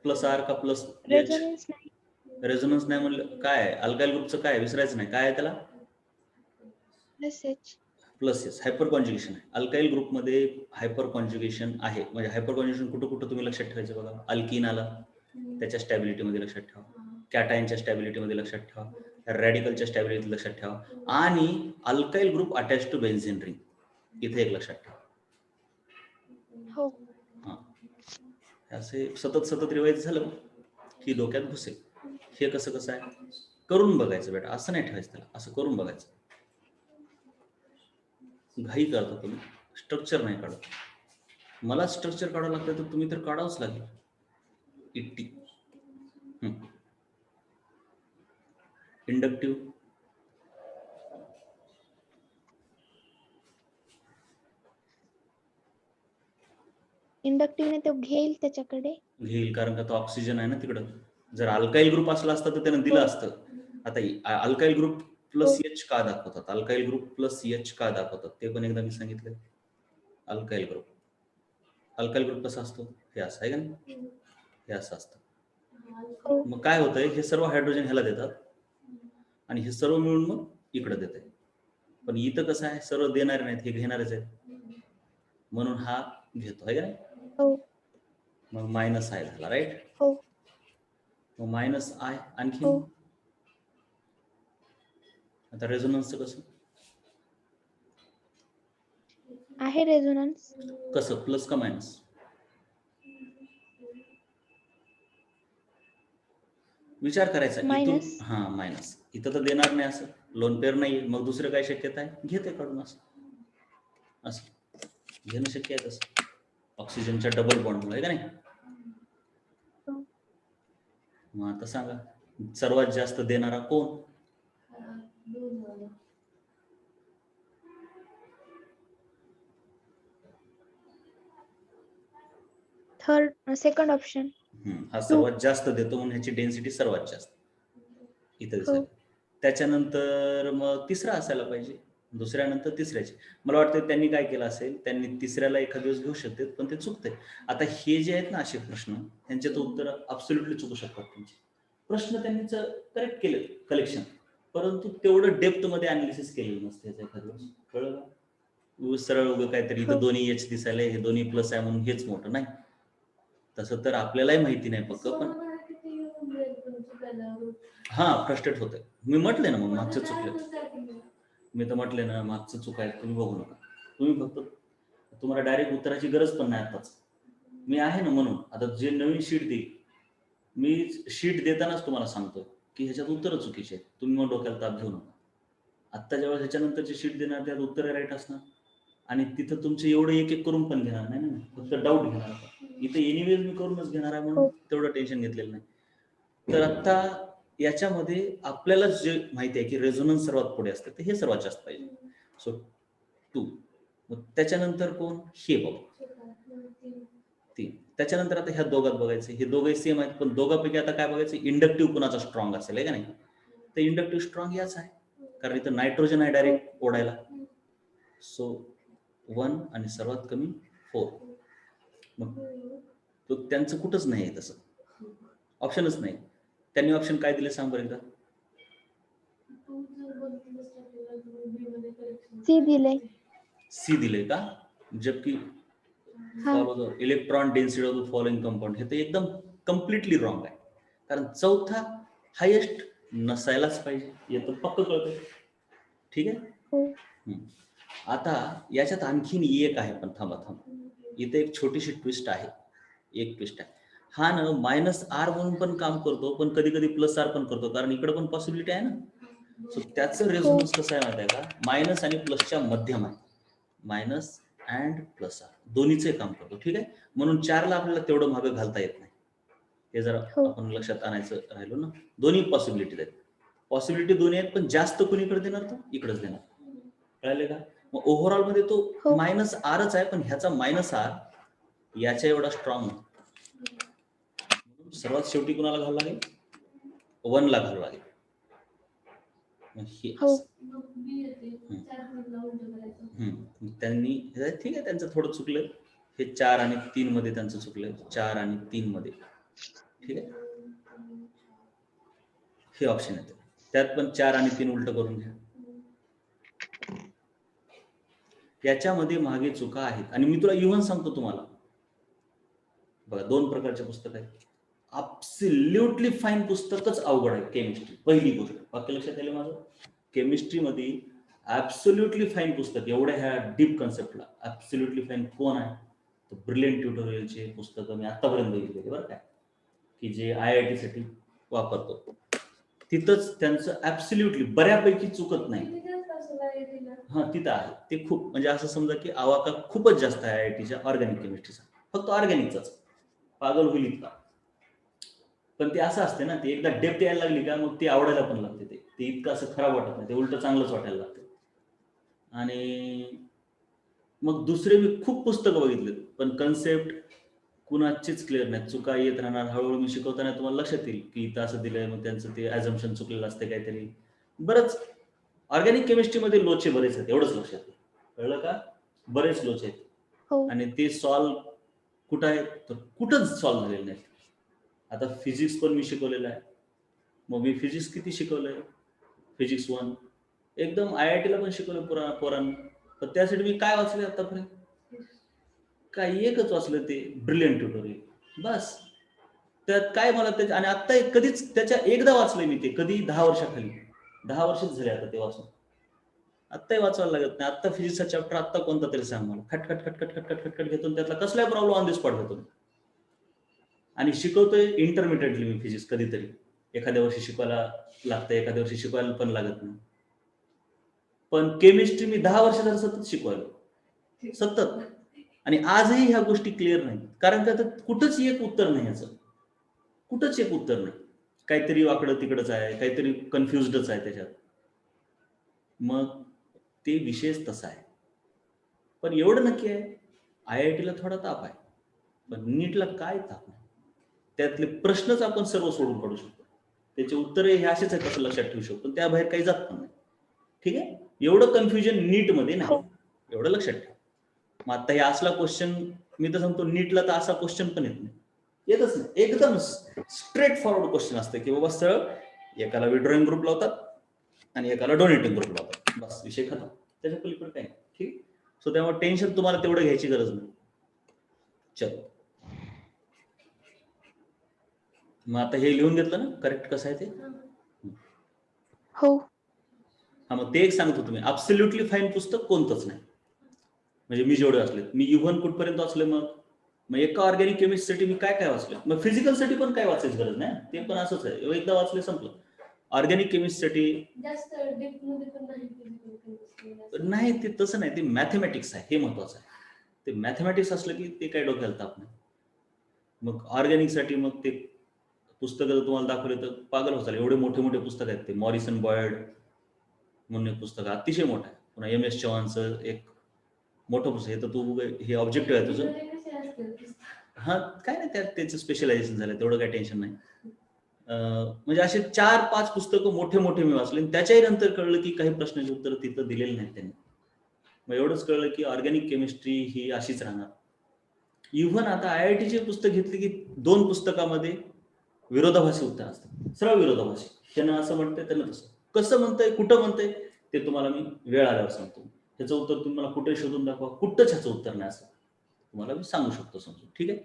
+R का +H. रेझोनन्स नाही. रेझोनन्स नाही म्हणलं काय आहे, अल्काइल ग्रुपचं काय विसरायचं नाही, काय आहे त्याला, +H. +S, हायपर कॉन्जुगेशन आहे. अल्काइल ग्रुपमध्ये हायपर कॉन्जुगेशन आहे. म्हणजे हायपर कॉन्जुगेशन कुठं कुठं तुम्ही लक्षात ठेवायचं बघा. अल्किन आला त्याच्या स्टॅबिलिटीमध्ये लक्षात ठेवा, कॅटायनच्या स्टॅबिलिटीमध्ये लक्षात ठेवा, रॅडिकलच्या स्टॅबिलिटी लक्षात ठेवा, आणि alkyl group attach to benzene ring, इथे एक लक्षात ठेवा. हो. हा, असे सतत रिवाईज झालं की डोक्यात घुसेल. हे कसं आहे, करून बघायचं बेटा, असं नाही ठेवायचं त्याला, असं करून बघायचं. घाई करता तुम्ही, स्ट्रक्चर नाही काढत. मला स्ट्रक्चर काढावं लागतं तर तुम्ही तर काढावंच लागेल. 80. इंडक्टिव्ह इंडक्टिव्हने तो घेईल त्याच्याकडे. घेईल, कारण का तो ऑक्सिजन आहे ना तिकडं. जर अल्काइल ग्रुप असला असता तर त्यानं दिलं हो. असतं. आता अल्काइल ग्रुप प्लस हो. एच का दाखवतात, अल्काइल ग्रुप प्लस एच का दाखवतात ते पण एकदा मी सांगितलं. अल्काइल ग्रुप कसा असतो, हे असं आहे का नाही, हे असं असतं. हो. मग काय होतंय, हे सर्व हायड्रोजन ह्याला देतात आणि हे सर्व मिळून मग इकडे देते. पण इथं कसं आहे, सर्व देणारे नाहीत, हे घेणारच आहेत, म्हणून हा घेतो आहे का नाही. हो. मग मायनस आय झाला, राईट. हो. मग मायनस आय आणखी. हो. आता रेझोनन्सचं कसं आहे रेझोनन्स. कसं, प्लस का मायनस? विचार करायचा इथून. मायनस. हा मायनस, इथं तर देणार नाही, असं लोन पेअर नाही, मग दुसरं काय शक्यता आहे, घेते काढून असं असं घेणं शक्य आहे तसं, ऑक्सिजनच्या डबल बॉन्डमुळे का नाही. हो. मग आता सांगा सर्वात जास्त देणारा कोण? Second option. हा सर्वात जास्त देतो म्हणून ह्याची डेन्सिटी सर्वात जास्त इथं दिसेल. हो. त्याच्यानंतर मग तिसरा असायला पाहिजे, दुसऱ्यानंतर तिसऱ्याचे. मला वाटतं त्यांनी काय केलं असेल, त्यांनी तिसऱ्याला एखाद दिवस घेऊ शकते, पण ते चुकते. आता हे जे आहेत ना असे प्रश्न, त्यांचे तर उत्तर अब्सोल्युटली चुकू शकतात. तुमचे प्रश्न त्यांनी करेक्ट केले कलेक्शन, परंतु तेवढं डेप्थ मध्ये अनालिसिस केलेलं नसते याचं एखाद दिवस, कळलं का. सरळ उगं काहीतरी इथं हो. दोन्ही एच दिसायला, हे दोन्ही प्लस आहे म्हणून हेच मोठं नाही. तसं तर आपल्यालाही माहिती नाही पक्क, पण हा फ्रस्ट्रेट होतंय. मी म्हटले ना, मग मागचं चुकलं, मी तर म्हटले ना मागचं चुक आहे, तुम्ही बघू नका. तुम्ही फक्त, तुम्हाला डायरेक्ट उत्तराची गरज पण नाही आताच, मी आहे ना. म्हणून आता जे नवीन शीट देईल, मी शीट देतानाच तुम्हाला सांगतो की ह्याच्यात उत्तरं चुकीचे आहेत, तुम्ही मग डोक्याला ताप घेऊ नका. आत्ता जेव्हा ह्याच्यानंतरची शीट देणार त्यात उत्तरं राईट असणार, आणि तिथं तुमचे एवढं एक एक करून पण घेणार नाही ना, फक्त डाऊट घेणार. इथे एनिवेज मी करूनच घेणार आहे म्हणून हो. तेवढं टेन्शन घेतलेलं नाही. तर आता याच्यामध्ये आपल्याला जे माहिती आहे की रेझोनन्स सर्वात पुढे असते, तर हे सर्वात जास्त पाहिजे. सो 2. मग त्याच्यानंतर कोण, हे बघ 3. त्याच्यानंतर आता ह्या दोघात बघायचं, हे दोघे सेम आहेत, पण दोघांपैकी आता काय बघायचं, इंडक्टिव्ह कुणाचा स्ट्रॉंग असेल आहे का नाही. तर इंडक्टिव्ह स्ट्रॉंग याच आहे, कारण इथं नायट्रोजन आहे डायरेक्ट ओढायला. सो 1 आणि सर्वात कमी 4. मग तो त्यांचं कुठंच नाही आहे, तसं ऑप्शनच नाही. त्यांनी ऑप्शन काय दिले सांग बरं एकदा. सी दिले. सी दिले का, जबकि follow the electron density of the following compound, हे तर एकदम कम्प्लिटली रॉंग आहे, कारण चौथा हायेस्ट नसायलाच पाहिजे, हे तर पक्क कळतंय. ठीक आहे. हो. आता याच्यात आणखीन एक आहे, पण थांबा, इथे एक छोटीशी ट्विस्ट आहे, एक ट्विस्ट आहे. हा ना मायनस आर म्हणून पण काम करतो, पण कधी कधी प्लस आर पण करतो, कारण इकडे पण पॉसिबिलिटी आहे ना. सो त्याचं रेझोनन्स कसं आहे माहिती आहे का, मायनस आणि प्लसच्या मध्यम आहे, मायनस अँड प्लस आर दोन्हीचे काम करतो. ठीक आहे, म्हणून 4ला आपल्याला तेवढं मागं घालता येत नाही, हे जरा हो. आपण लक्षात आणायचं राहिलो ना. दोन्ही पॉसिबिलिटीज आहेत, पॉसिबिलिटी दोन्ही आहेत, पण जास्त कुणीकडे देणार, तो इकडेच देणार, कळले का. मग ओव्हरऑल मध्ये तो हो. मायनस आरच आहे, पण ह्याचा मायनस आर याच्या एवढा स्ट्रॉंग. सर्वात शेवटी कुणाला घालावं लागेल, 1 ला घालावं लागेल. हे हो. त्यांनी ठीक आहे, त्यांचं थोडं चुकलंय, हे 4 आणि 3 मध्ये त्यांचं चुकलंय, 4 आणि 3 मध्ये. ठीक आहे, हे ऑप्शन येते, त्यात पण 4 आणि 3 उलट करून घ्या. याच्यामध्ये मागे चुका आहेत, आणि मी तुला इव्हन सांगतो तुम्हाला बघा, 2 प्रकारचे पुस्तक आहेत. ॲब्सोल्युटली फाईन पुस्तकच अवघड आहे केमिस्ट्री, पहिली गोष्ट वाक्य लक्षात आलं माझं. केमिस्ट्रीमध्ये ॲब्सोल्युटली फाईन पुस्तक, एवढ्या ह्या डीप कन्सेप्टला ॲब्सोल्युटली फाईन कोण आहे, तर ब्रिलियंट ट्युटोरियलचे पुस्तकं मी आतापर्यंत बघितलेली बरं काय, की जे IIT साठी वापरतो, तिथंच त्यांचं ॲब्सोल्युटली बऱ्यापैकी चुकत नाही. हा तिथं आहे ते खूप, म्हणजे असं समजा की आवाका खूपच जास्त आहे आयआयटीच्या ऑर्गॅनिक केमिस्ट्रीचा, फक्त ऑर्गॅनिकचाच, पागल होईल इतका. पण ते असं असते ना, ते एकदा डेप्थ यायला लागली का मग ती आवडायला पण लागते, ते इतकं असं खराब वाटत नाही, ते उलट चांगलंच वाटायला लागतं. आणि मग दुसरे मी खूप पुस्तकं बघितले, पण कन्सेप्ट कुणाचीच क्लिअर नाही, चुका येत राहणार. हळूहळू मी शिकवताना तुम्हाला लक्षात येईल की इथं असं दिलंय, मग त्यांचं ते ॲझम्पशन चुकलेलं असतं काहीतरी. बरंच ऑर्गॅनिक केमिस्ट्रीमध्ये लोचे बरेच आहेत, एवढंच लक्षात येईल, कळलं का? बरेच लोचे आहेत हो. आणि ते सॉल्व कुठं आहेत, तर कुठंच सॉल्व झालेले नाहीत. आता फिजिक्स पण मी शिकवलेलं आहे, मग मी फिजिक्स किती शिकवलंय, फिजिक्स 1 एकदम IIT ला पण शिकवलं पोरांना. पण त्यासाठी मी काय वाचले आतापर्यंत, काय एकच वाचलं, ते ब्रिलियंट ट्युटोरियल बस. त्यात काय मला त्याच्या, आणि आत्ता कधीच त्याच्या एकदा वाचलंय मी ते, कधी 10 वर्षाखाली, 10 वर्षच झाले आता ते वाचून. आत्ताही वाचायला लागत नाही. आत्ता फिजिक्सचा चॅप्टर आत्ता कोणता तरी सांग मला, खटखट खटखट खटखट खटखट घेतो, त्यातला कसलाही प्रॉब्लेम ऑन द स्पॉट घेतो. आणि शिकवतोय इंटरमिडिएटली मी फिजिक्स, कधीतरी एखाद्या वर्षी शिकवायला लागतं, एखाद्या वर्षी शिकवायला पण लागत नाही. पण केमिस्ट्री मी 10 वर्ष झालं सतत शिकवायला, सतत. आणि आजही ह्या गोष्टी क्लिअर नाही, कारण का तर कुठंच एक उत्तर नाही याचं, कुठंच एक उत्तर नाही, काहीतरी वाकडं तिकडंच आहे, काहीतरी कन्फ्युजडच आहे त्याच्यात. मग ते विषयच तसा आहे. पण एवढं नक्की आहे, IIT ला थोडा ताप आहे, पण नीटला काय ताप नाही. त्यातले प्रश्नच आपण सर्व सोडून काढू शकतो, त्याचे उत्तर हे असेच आहेत असं लक्षात ठेवू शकतो, त्याबाहेर काही जात पण नाही. ठीक आहे, एवढं कन्फ्युजन नीटमध्ये नाही, हो. एवढं लक्षात ठेवा. मग आता हे असला क्वेश्चन मी तर सांगतो, नीटला तर असा क्वेश्चन पण येत नाही, येतच नाही. एकदम स्ट्रेट फॉरवर्ड क्वेश्चन असतं की बाबा सरळ एकाला विड्रॉइंग ग्रुप लावतात आणि एकाला डोनेटिंग ग्रुप लावतात, बस विषय खतम, त्याच्या पलीकडे काही नाही. ठीक, सो त्यामुळे टेन्शन तुम्हाला तेवढं घ्यायची गरज नाही. चलो, मग आता हे लिहून घेतलं ना करेक्ट कसं आहे ते. हो. हा, मग ते एक सांगतो, तुम्ही ॲब्सोल्युटली फाईन पुस्तक कोणतंच नाही, म्हणजे मी जेवढे वाचले, मी इव्हन कुठपर्यंत वाचले, मग एका ऑर्गॅनिक केमिस्ट्रीसाठी मी काय काय वाचलं, मग फिजिकलसाठी पण काय वाचायची गरज नाही, ते पण असंच आहे, एकदा वाचले संपलं. ऑर्गॅनिक केमिस्ट्रीसाठी नाही, ते तसं नाही, ते मॅथमॅटिक्स आहे, हे महत्वाचं आहे. ते मॅथमॅटिक्स असलं की ते काय डोक्याला ताप नाही. मग ऑर्गॅनिकसाठी मग ते पुस्तकं जर तुम्हाला दाखवले तर पागल होताल, एवढे मोठे मोठे पुस्तक आहेत ते. मॉरिसन बॉयड म्हणून एक पुस्तक अतिशय मोठं आहे. पुन्हा MS चव्हाणचं एक मोठं पुस्तक आहे. तर तू हे ऑब्जेक्टिव्ह आहे तुझं, हा काय नाही, त्यात त्याचं स्पेशलायझेशन झालं, तेवढं काही टेन्शन नाही. म्हणजे असे 4-5 पुस्तकं मोठे मोठे मी वाचले, आणि त्याच्याही नंतर कळलं की काही प्रश्नाची उत्तर तिथं दिलेली नाहीत त्यांनी. मग एवढंच कळलं की ऑर्गॅनिक केमिस्ट्री ही अशीच राहणार. इव्हन आता IITची पुस्तक घेतली की 2 पुस्तकामध्ये विरोधाभासी उत्तर असतं, सरळ विरोधाभासी. त्यानं असं म्हणतंय, त्यानं तसं, कसं म्हणतंय, कुठं म्हणतंय, ते तुम्हाला मी वेळ आल्यावर सांगतो. ह्याचं उत्तर तुम्ही मला कुठे शोधून दाखवा, कुठंच ह्याचं उत्तर नाही असं तुम्हाला मी सांगू शकतो समजून. ठीक आहे,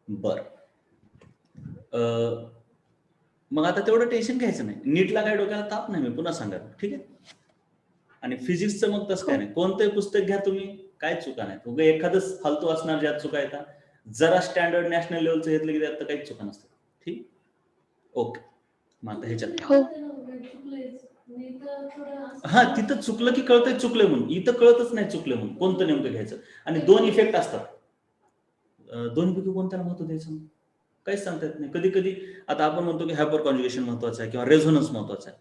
बरं. मग आता तेवढं टेन्शन घ्यायचं नाही, नीटला काय डोक्याला ताप नाही, मी पुन्हा सांगा. ठीक आहे, आणि फिजिक्सचं मग तसं काय नाही, कोणतंही पुस्तक घ्या तुम्ही, काय चुका नाही. उगा एखादंच फालतू असणार ज्यात चुका येतात, जरा स्टँडर्ड नॅशनल लेवलचं घेतलं की त्यात तर काहीच चुका नसतात. ठीक, ओके. मग आता ह्याच्यात हो. हा, तिथं चुकलं की कळतंय चुकलं म्हणून, इथं कळतच नाही चुकलं म्हणून, कोणतं नेमकं घ्यायचं. आणि 2 इफेक्ट असतात, दोन्हीपैकी कोणत्याला महत्व द्यायचं काहीच सांगता येत नाही. कधी कधी आता आपण म्हणतो की हायपर कॉन्ज्युगेशन महत्वाचं आहे किंवा रेझोनन्स महत्वाचा आहे.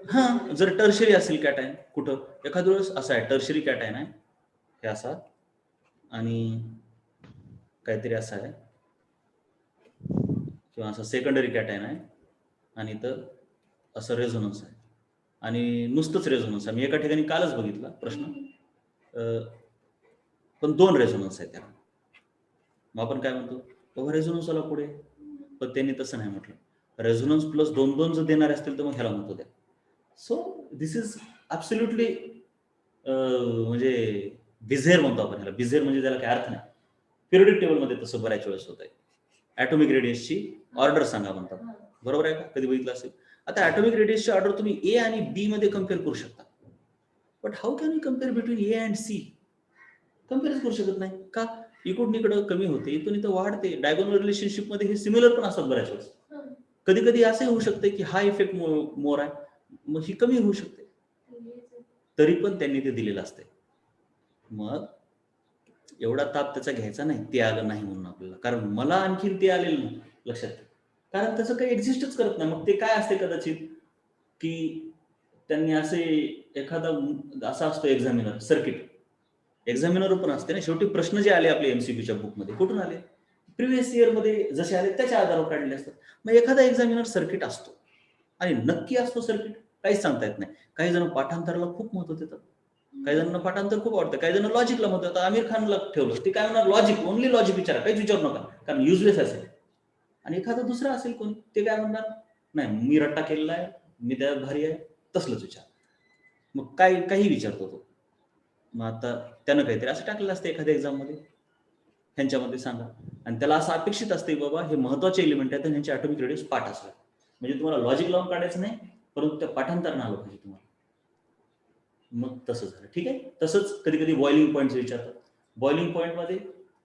हा, जर टर्शरी असेल कॅटायन कुठं, एखाद्या वेळेस असं आहे टर्शरी कॅटायन आहे, हे असा आणि काहीतरी असं आहे, किंवा असं सेकंडरी कॅटायन आहे, आणि तर असं रेझोनन्स आहे, आणि नुसतंच रेझोनन्स आहे. मी एका ठिकाणी कालच बघितला प्रश्न, पण 2 रेझोनन्स आहे त्याला. मग आपण काय म्हणतो, बाबा रेझोनन्स आला पुढे, पण त्यांनी तसं नाही म्हटलं. रेझोनन्स प्लस 2 जर देणारे असतील तर मग ह्याला महत्व द्या. सो दिस इज ॲब्सोल्युटली म्हणजे बिझेर म्हणतो आपण ह्याला. बिझेर म्हणजे त्याला काय अर्थ नाही. पिरियडिक टेबलमध्ये तसं बऱ्याच वेळेस होत आहे. ॲटॉमिक रेडियसची ऑर्डर सांगा म्हणतात, बरोबर आहे का? कधी बघितलं असेल. आता ॲटॉमिक रेडियसची ऑर्डर तुम्ही A आणि B मध्ये कम्पेअर करू शकता, but how can you compare between A and C? कम्पेअरच करू शकत नाही का? इकडून इकडं कमी होते, इथून इथं वाढते. डायगोनल रिलेशनशिप मध्ये हे सिमिलर पण असतात बऱ्याच वेळेस. कधी कधी असंही होऊ शकते की हा इफेक्ट मोर आहे, मग ही कमी होऊ शकते. तरी पण त्यांनी ते दिलेलं असते. मग एवढा ताप त्याचा घ्यायचा नाही, ते आलं नाही म्हणून आपल्याला. कारण मला आणखीन ते आलेलं नाही, लक्षात ठेव. कारण त्याचं काही एक्झिस्टच करत नाही. मग ते काय असते कदाचित, की त्यांनी असे एखादा असा असतो एक्झामिनर सर्किट. एक्झामिनर पण असते ना, शेवटी प्रश्न जे आले आपले एमसीक्यूच्या बुकमध्ये कुठून आले? प्रिव्हियस इयरमध्ये जसे आले त्याच्या आधारावर काढले असतात. मग एखादा एक्झामिनर सर्किट असतो आणि नक्की असतो सर्किट, काहीच सांगता येत नाही. काही जण पाठांतराला खूप महत्व देतात, काही जणांना पाठांतर खूप आवडतं, काही जण लॉजिकला महत्व देतात. आमिर खानला ठेवलं, ते काय म्हणणार, लॉजिक, ओनली लॉजिक विचारा, काहीच विचारू नका, कारण युजलेस असेल. आणि एखादा दुसरा असेल कोणी, ते काय म्हणणार, नाही मी रट्टा केलेला आहे, मी त्यात भारी आहे, तसलंच विचार. मग काही विचारतो तो. मग आता त्यानं काहीतरी असं टाकलेलं असतं एखाद्या एक्झाममध्ये, ह्यांच्यामध्ये सांगा, आणि त्याला असं अपेक्षित असते बाबा हे महत्वाचे एलिमेंट आहेत, ह्यांचे ऑटोमिक रेडियस पाठ असला. म्हणजे तुम्हाला लॉजिक लावून काढायचं नाही, परंतु त्या पाठांतरानं आलं पाहिजे तुम्हाला. मग तसं झालं, ठीक आहे. तसंच कधी कधी बॉइलिंग पॉईंट विचारतात. बॉइलिंग पॉईंटमध्ये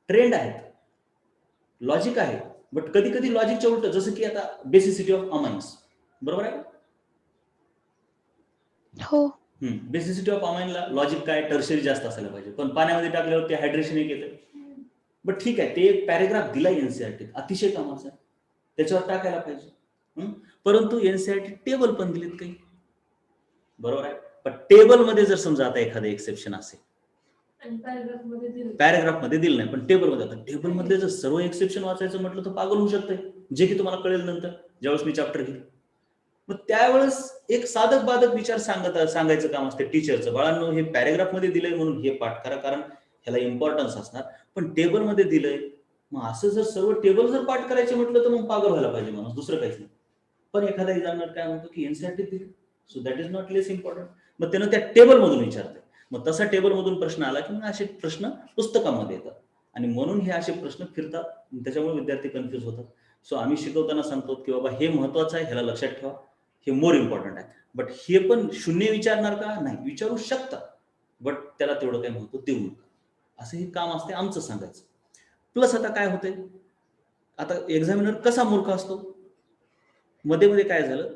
ट्रेंड आहेत, लॉजिक आहे, बट कधी कधी लॉजिकच्या उलट, जसं की आता बेसिसिटी ऑफ अमाइन्स, बरोबर आहे. हो. बेसिसिटी ऑफ अमाइनला लॉजिक काय, टर्शरी जास्त असायला पाहिजे, पण पाण्यामध्ये टाकल्यावर ते हायड्रेशन एक येतं. बट ठीक आहे, ते एक पॅरेग्राफ दिला एनसीआरटी, अतिशय कामाचा, त्याच्यावर टाकायला पाहिजे. परंतु एनसीआरटी टेबल पण दिलेत काही, बरोबर आहे. पण टेबलमध्ये जर समजा आता एखादं एक्सेप्शन असेल, पॅरेग्राफमध्ये दिलं नाही पण टेबलमध्ये, आता टेबलमधले जर सर्व एक्सेप्शन वाचायचं म्हटलं तर पागल होऊ शकतंय, जे की तुम्हाला कळेल नंतर ज्यावेळेस मी चॅप्टर घेईल. मग त्यावेळेस एक साधक बाधक विचार सांगायचं काम असते टीचरचं. बाळांनो, हे पॅरेग्राफमध्ये दिलंय म्हणून हे पाठ करा, कारण ह्याला इम्पॉर्टन्स असणार, पण टेबलमध्ये दिलंय, मग असं जर सर्व टेबल जर पाठ करायचे म्हटलं तर मग पागल व्हायला पाहिजे माणूस, दुसरं काहीच नाही. पण एखादा एक्झामिनर काय म्हणतो की एनसीआरटी दिली, so that is not less important, मग त्यानं त्या टेबलमधून विचारतंय. मग तसा टेबलमधून प्रश्न आला की मग असे प्रश्न पुस्तकामध्ये येतात, आणि म्हणून हे असे प्रश्न फिरतात, त्याच्यामुळे विद्यार्थी कन्फ्युज होतात. सो आम्ही शिकवताना सांगतो की बाबा हे महत्वाचं आहे, ह्याला लक्षात ठेवा, हे मोर इम्पॉर्टंट आहे. बट हे पण शून्य विचारणार का, नाही, विचारू शकता, बट त्याला तेवढं काही महत्व देऊ नका, असं हे काम असते आमचं सांगायचं. प्लस आता काय होतंय, आता एक्झामिनर कसा मूर्ख असतो, मध्ये मध्ये काय झालं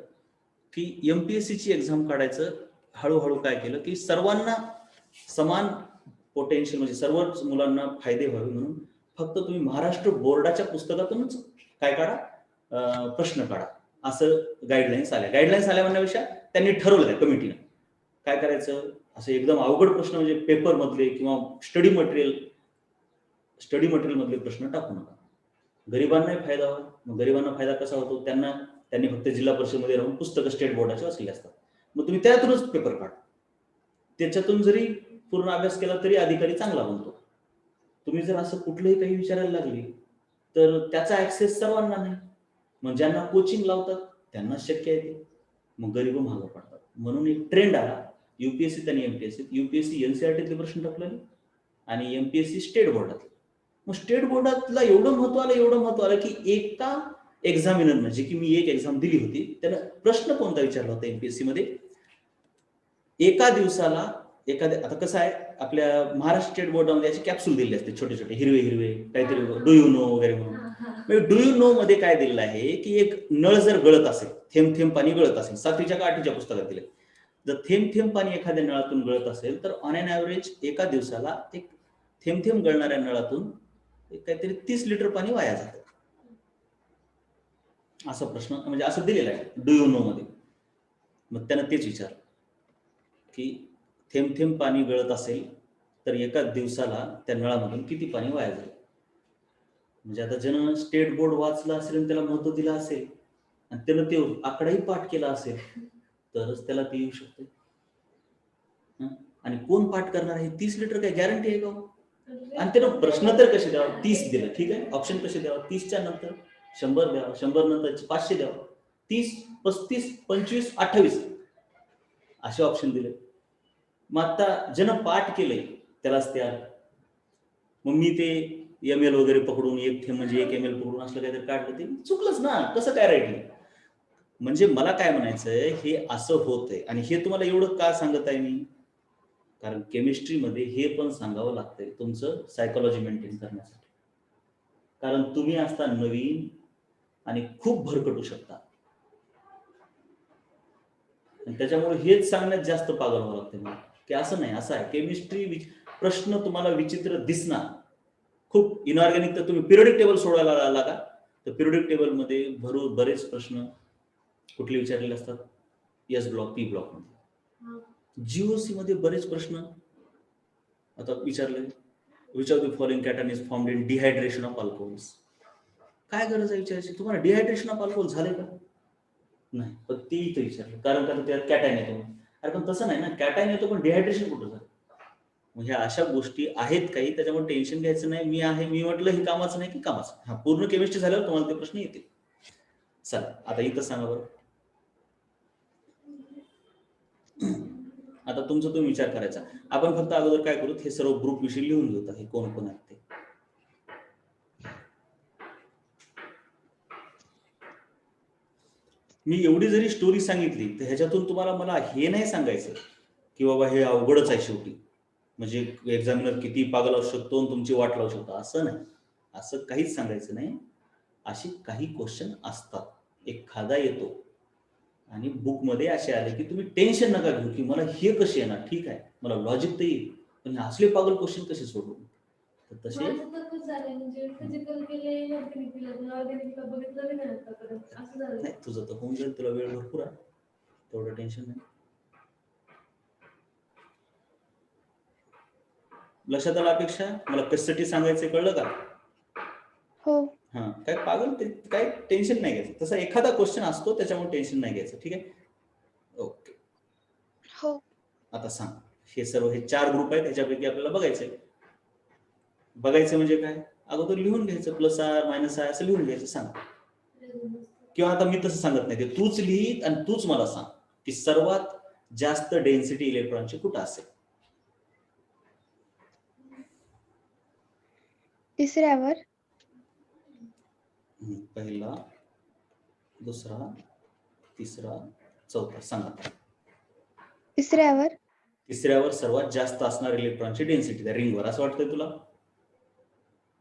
की एमपीएससीची एक्झाम काढायचं हळूहळू काय केलं की सर्वांना समान पोटेन्शियल, म्हणजे सर्वच मुलांना फायदे व्हावे म्हणून फक्त तुम्ही महाराष्ट्र बोर्डाच्या पुस्तकातूनच काय काढा, प्रश्न काढा, असं गाईडलाईन्स आल्या. गाईडलाईन्स आल्या म्हणण्यापेक्षा त्यांनी ठरवलं त्या कमिटीनं काय करायचं, असं एकदम अवघड प्रश्न म्हणजे पेपर मधले किंवा स्टडी मटेरियल मधले प्रश्न टाकू नका, गरिबांनाही फायदा व्हावा. मग गरिबांना फायदा कसा होतो, त्यांनी फक्त जिल्हा परिषदेमध्ये राहून पुस्तकं स्टेट बोर्डाचे वाचलेली असतात, मग तुम्ही त्यातूनच पेपर काढा, त्याच्यातून जरी पूर्ण अभ्यास केला तरी अधिकारी चांगला बनतो. तुम्ही जर असं कुठलंही काही विचारायला लागले तर त्याचा ऍक्सेस सर्वांना नाही, मग ज्यांना कोचिंग लावतात त्यांना शक्य आहे ते, मग गरीब महाग पडतात. म्हणून एक ट्रेंड आला युपीएससी आणि एमपीएससी. युपीएससी एनसीआरटीतले प्रश्न टाकले आणि एमपीएससी स्टेट बोर्डातले. मग स्टेट बोर्डातला एवढं महत्व आलं की एका एक्झामिनरनं, जे की मी एक एक्झाम दिली होती, त्यानं प्रश्न कोणता विचारला होता एमपीएससी मध्ये, एका दिवसाला आता कसं आहे आपल्या महाराष्ट्र स्टेट बोर्डामध्ये अशी कॅप्सूल दिलेली असते, छोटे छोटे हिरवे काहीतरी, डू यू नो वगैरे म्हणून. डू यू नो मध्ये काय दिलेलं आहे की एक नळ जर गळत असेल, थेंब थेंब पाणी गळत असेल, 7वीच्या का 8वीच्या पुस्तकात दिले, जर थेंब थेंब पाणी एखाद्या नळातून गळत असेल तर ऑन एन ऍव्हरेज एका दिवसाला एक थेंब थेंब गळणाऱ्या नळातून काहीतरी 30 लिटर पाणी वाया जातं, असा प्रश्न म्हणजे असं दिलेला आहे डू यू नो मध्ये. मग त्यानं तेच विचारलं की थेंब थेंब पाणी गळत असेल तर एका दिवसाला त्या नळामधून किती पाणी वाया जाईल. म्हणजे आता ज्यानं स्टेट बोर्ड वाचलं असेल आणि त्याला महत्व दिलं असेल आणि त्यानं ते आकडाही पाठ केला असेल तरच त्याला ते येऊ शकते. आणि कोण पाठ करणार आहे, 30 लिटर काय गॅरंटी आहे का? आणि त्यानं प्रश्न तर कसे द्यावा, 30 दिलं, ठीक आहे, ऑप्शन कसे द्यावा, 30च्या नंतर 100 द्यावा, 100 नंतर 500 द्यावा, 30, 35, 25, 28 असे ऑप्शन दिले. मग आता ज्यानं पाठ केलंय त्यालाच ते आलं. मग मी ते ML वगैरे पकडून एक थेंब म्हणजे 1 ml पकडून असलं काहीतरी काढलं, ते चुकलंच ना, कसं काय राईट. म्हणजे मला काय म्हणायचंय, हे असं होतंय. आणि हे तुम्हाला एवढं का सांगत आहे मी, कारण केमिस्ट्रीमध्ये हे पण सांगावं लागतंय तुमचं सायकोलॉजी मेंटेन करण्यासाठी, कारण तुम्ही असता नवीन आणि खूप भरकटू शकता, आणि त्याच्यामुळे हेच सांगण्यात जास्त पागल व्हावं लागतं मला की असं नाही, असं आहे. केमिस्ट्री प्रश्न तुम्हाला विचित्र दिसणार, खूप इनऑर्गॅनिक. तर तुम्ही पिरियडिक टेबल सोडवायला आला का, तर पिरियडिक टेबलमध्ये बरेच प्रश्न कुठले विचारलेले असतात, एस ब्लॉक, पी ब्लॉक मध्ये. जीओसी मध्ये बरेच प्रश्न आता विचारले, which of the following cation is formed in dehydration of alcohols. काय गरज आहे विचारायची, तुम्हाला डिहायड्रेशन ऑफ अल्कोहोल झाले का नाही, पण ती इथं विचारलं, कारण का त्यात कॅटायन येतो. अरे पण तसं नाही ना, कॅटायन येतो पण डिहायड्रेशन कुठं झालं. मग ह्या अशा गोष्टी आहेत काही, त्याच्यामुळे टेन्शन घ्यायचं नाही. मी म्हटलं हे कामाचं नाही की कामाचं. हा, पूर्ण केमिस्ट्री झाल्यावर तुम्हाला ते प्रश्न येतील. चला आता इथं सांगा बरं. आता तुमचा तुम्ही विचार करायचा. आपण फक्त अगोदर काय करू, हे सर्व ग्रुप विषयी लिहून घेऊ, हे कोण कोण आहेत ते. मी एवढी जरी स्टोरी सांगितली तर ह्याच्यातून तुम्हाला मला हे नाही सांगायचं की बाबा हे अवघडच आहे शेवटी, म्हणजे एक्झामिनर किती पागल असू शकतो आणि तुमची वाट लावू शकतो, असं नाही. असं काहीच सांगायचं नाही. असे काही क्वेश्चन असतात, एखादा येतो आणि बुकमध्ये असे आले की तुम्ही टेन्शन नका घेऊ की मला हे कसे येणार. ठीक आहे, मला लॉजिक तर येईल, पण हे असले पागल क्वेश्चन कसे सोडवू. तर तसे नाही, तुझं तर होऊन जाईल, तुला वेळ भरपूर आहे, तेवढं टेन्शन नाही. लक्षात आलं अपेक्षा, मला कशासाठी सांगायचं कळलं का. हो. हा, काय पागल ते, काय टेन्शन नाही घ्यायचं. तसा एखादा क्वेश्चन असतो त्याच्यामुळे टेन्शन नाही घ्यायचं. ठीक आहे, ओके. हो. आता सांग, हे सर्व हे 4 ग्रुप आहेत, त्याच्यापैकी आपल्याला बघायचंय. बघायचं म्हणजे काय, अगोदर लिहून घ्यायचं, प्लस आर मायनस आय असं लिहून घ्यायचं. सांग, किंवा आता मी तसं सांगत नाही, ते तूच लिहित आणि तूच मला सांग की सर्वात जास्त डेन्सिटी इलेक्ट्रॉनची कुठं असेल. तिसऱ्यावर. पहिला, दुसरा, तिसरा, चौथा. सांगा. तिसऱ्यावर. तिसऱ्यावर सर्वात जास्त असणार इलेक्ट्रॉनची डेन्सिटी त्या रिंगवर, असं वाटतंय तुला.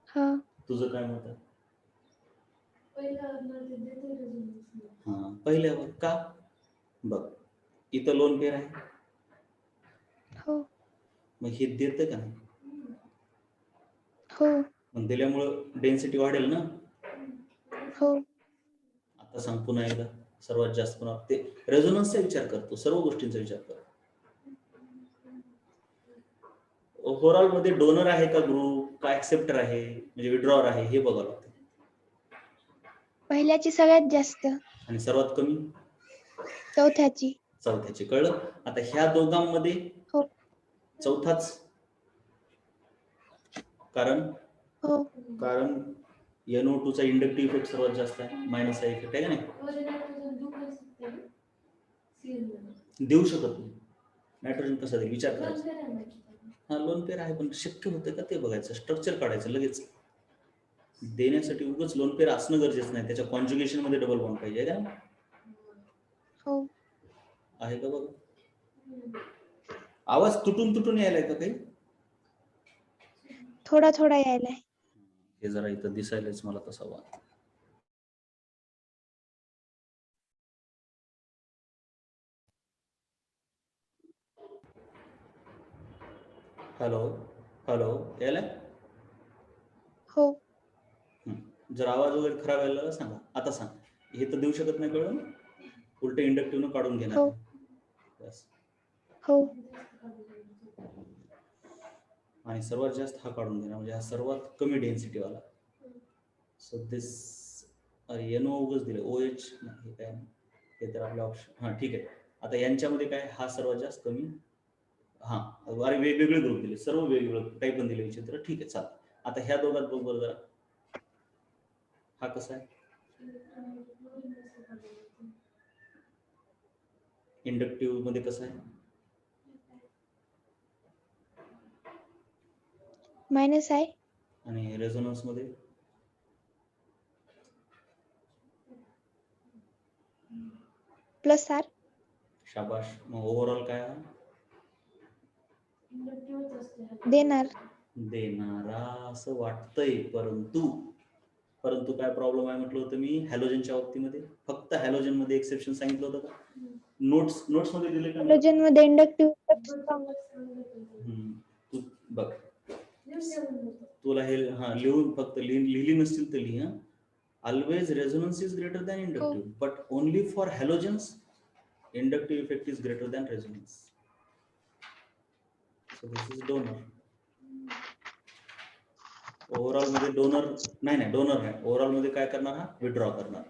हा. तुझं काय मत आहे. हा, पहिल्यावर का, बघ इथं लोन पेअर आहे. हो. मग हे देतं का नाही. हो. मग दिल्यामुळं डेन्सिटी वाढेल ना. हो. आता सांग पुन्हा एकदा, सर्वात जास्त पुन्हा ते रेझोनन्सचा विचार करतो, सर्व गोष्टींचा विचार कर. ओव्हरऑल मध्ये डोनर आहे का ग्रुप, का ऍक्सेप्टर आहे, म्हणजे विड्रॉवर आहे, हे बघावं लागतं. पहिल्याची सगळ्यात जास्त आणि सर्वात कमी चौथ्याची. चौथ्याची. कळलं. आता ह्या दोघांमध्ये हो. चौथाच, कारण हो. कारण NO2 चा इंडक्टिव्ह इफेक्ट सर्वात जास्त आहे, मायनस आहे इफेक्ट आहे का नाही. देऊ शकत नाही. नायट्रोजन कसं देईल, विचार करायचा. हा, लोन पेअर आहे, पण शक्य होतं का ते बघायचं, स्ट्रक्चर काढायचं लगेच. देण्यासाठी उगाच लोन पेअर असणं गरजेचं नाही, त्याच्या कॉन्ज्युगेशन मध्ये डबल बॉन्ड पाहिजे का. हो. आहे का बघ. आवाज तुटून यायलाय का काही. थोडा थोडा यायलाय. हे जरा इथं दिसायलाच मला तसा वाद. हॅलो हॅलो, यायलाय. हो. जर आवाज वगैरे खराब यायला सांगा. आता सांग, हे तर देऊ शकत नाही, कळलं. उलट इंडक्टिव्ह काढून घेणार. हो. हो. आणि सर्वात जास्त हा काढून घेणार, म्हणजे हा सर्वात कमी डेन्सिटी वाला. सो दिस, अरे NO उगच दिले, OH हे काय नाही, हे तर आपलं ऑप्शन. हा ठीक आहे. आता यांच्यामध्ये काय, हा सर्वात जास्त कमी. हा, अरे वेगवेगळे ग्रुप दिले, सर्व वेगवेगळं काही पण दिले विचित्र. ठीक आहे, चाल. आता ह्या दोघात बघ बरं जरा, हा कसा आहे. इंडक्टिव्ह मध्ये कसं आहे. मायनस आहे. आणि रेझोनन्स मध्ये प्लस आर. शाबाश. मग ओव्हरऑल काय, देणार. देणारा असं वाटतंय, परंतु काय प्रॉब्लेम आहे म्हटलं होतं मी हॅलोजनच्या बाबतीमध्ये. फक्त हॅलोजन मध्ये एक्सेप्शन सांगितलं होतं का. नोट्स मध्ये दिले का. हॅलोजन मध्ये इंडक्टिव्ह तू बघ, तुला हे लिहून फक्त लिहिली नसतील तर लिहा. Always resonance is greater than inductive, but only for halogens inductive effect is greater than resonance. So this is donor. Overall मध्ये डोनर नाही, ओव्हरऑल मध्ये काय करणार, हा विड्रॉ करणार.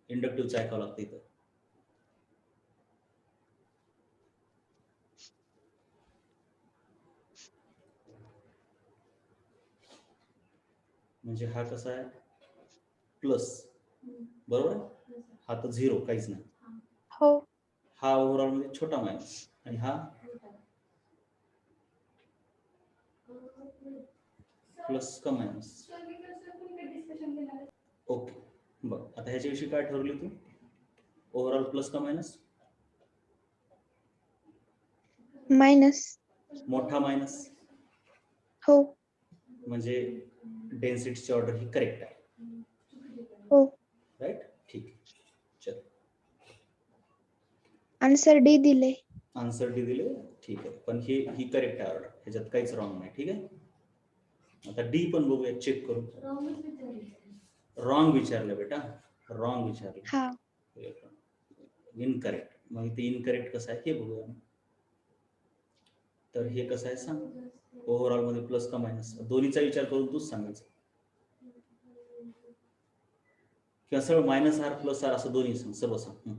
इंडक्टिव्हचं ऐकावं लागतं इथं. म्हणजे हा कसा आहे, प्लस, बरोबर, हा तर झिरो, काहीच नाही. हो. हा ओव्हरऑल मध्ये छोटा मायनस, आणि हा प्लस का मायनस. ओके, बघ आता ह्याच्याविषयी काय ठरवली तू, ओव्हरऑल प्लस का मायनस. मायनस. मोठा मायनस. हो. म्हणजे डेन्सिटीची ऑर्डर ही करेक्ट आहे. हो. राईट, ठीक. चल, आन्सर डी दिले. आन्सर डी दिले, ठीक आहे. पण ही करेक्ट आहे ऑर्डर, ह्याच्यात काहीच रॉंग नाही. ठीक आहे, आता डी पण बघूया, चेक करून. रॉंग विचारलं बेटा, रॉंग विचारलं. हा. इनकरेक्ट. मग ते इनकरेक्ट कसं आहे हे बघूया. तर हे कसं आहे सांग, ओव्हरऑल मध्ये प्लस का मायनस, दोन्हीचा विचार करून तूच सांगायचं. किंवा सरळ मायनस आर प्लस आर असं दोन्ही सांग, सर्व सांग.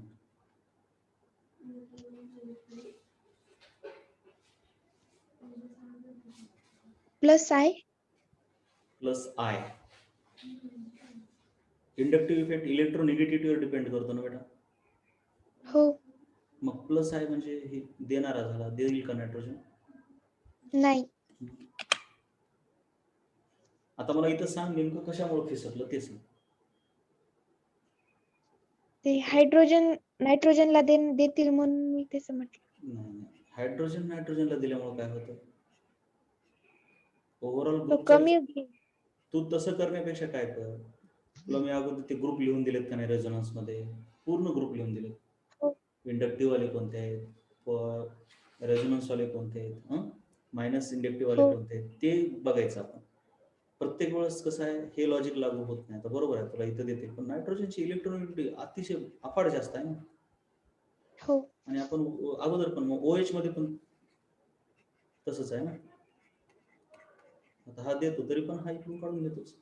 Plus I. Plus I. Inductive effect इलेक्ट्रोनिगेटिव्हिटीवर डिपेंड करतो ना बेटा. हो. मग प्लस आय म्हणजे हे देणारा झाला, देईल का नायट्रोजन. नाही. आता मला इथं सांग, नेमकं कशामुळे फिसकलं ते सांग. ते हायड्रोजन नायट्रोजनला देतील म्हणून मी तसं म्हटलं. नाही, हायड्रोजन नायट्रोजनला दिल्यामुळे काय होतं, ओव्हरऑल तो ग्रुपच्या. कमी. तू तसं करण्यापेक्षा काय कर, तुला मी अगोदर ते ग्रुप लिहून दिलेत का नाही रेझोनन्स मध्ये, पूर्ण ग्रुप लिहून दिलेत. हो. इंडक्टिव्ह वाले कोणते आहेत, रेझोनन्स वाले कोणते आहेत, मायनस इंडक्टिव्ह वाले हो. कोणते आहेत, ते बघायचं आपण. प्रत्येक वेळेस कसं आहे, हे लॉजिक लागू होत नाही. आता बरोबर आहे, तुला इथं देते, पण नायट्रोजनची इलेक्ट्रॉनिक अतिशय अफाट जास्त आहे ना. हो. आणि आपण अगोदर पण मग OH मध्ये पण तसंच आहे ना. आता हा देतो तरी पण हा इकडून काढून घेतोच.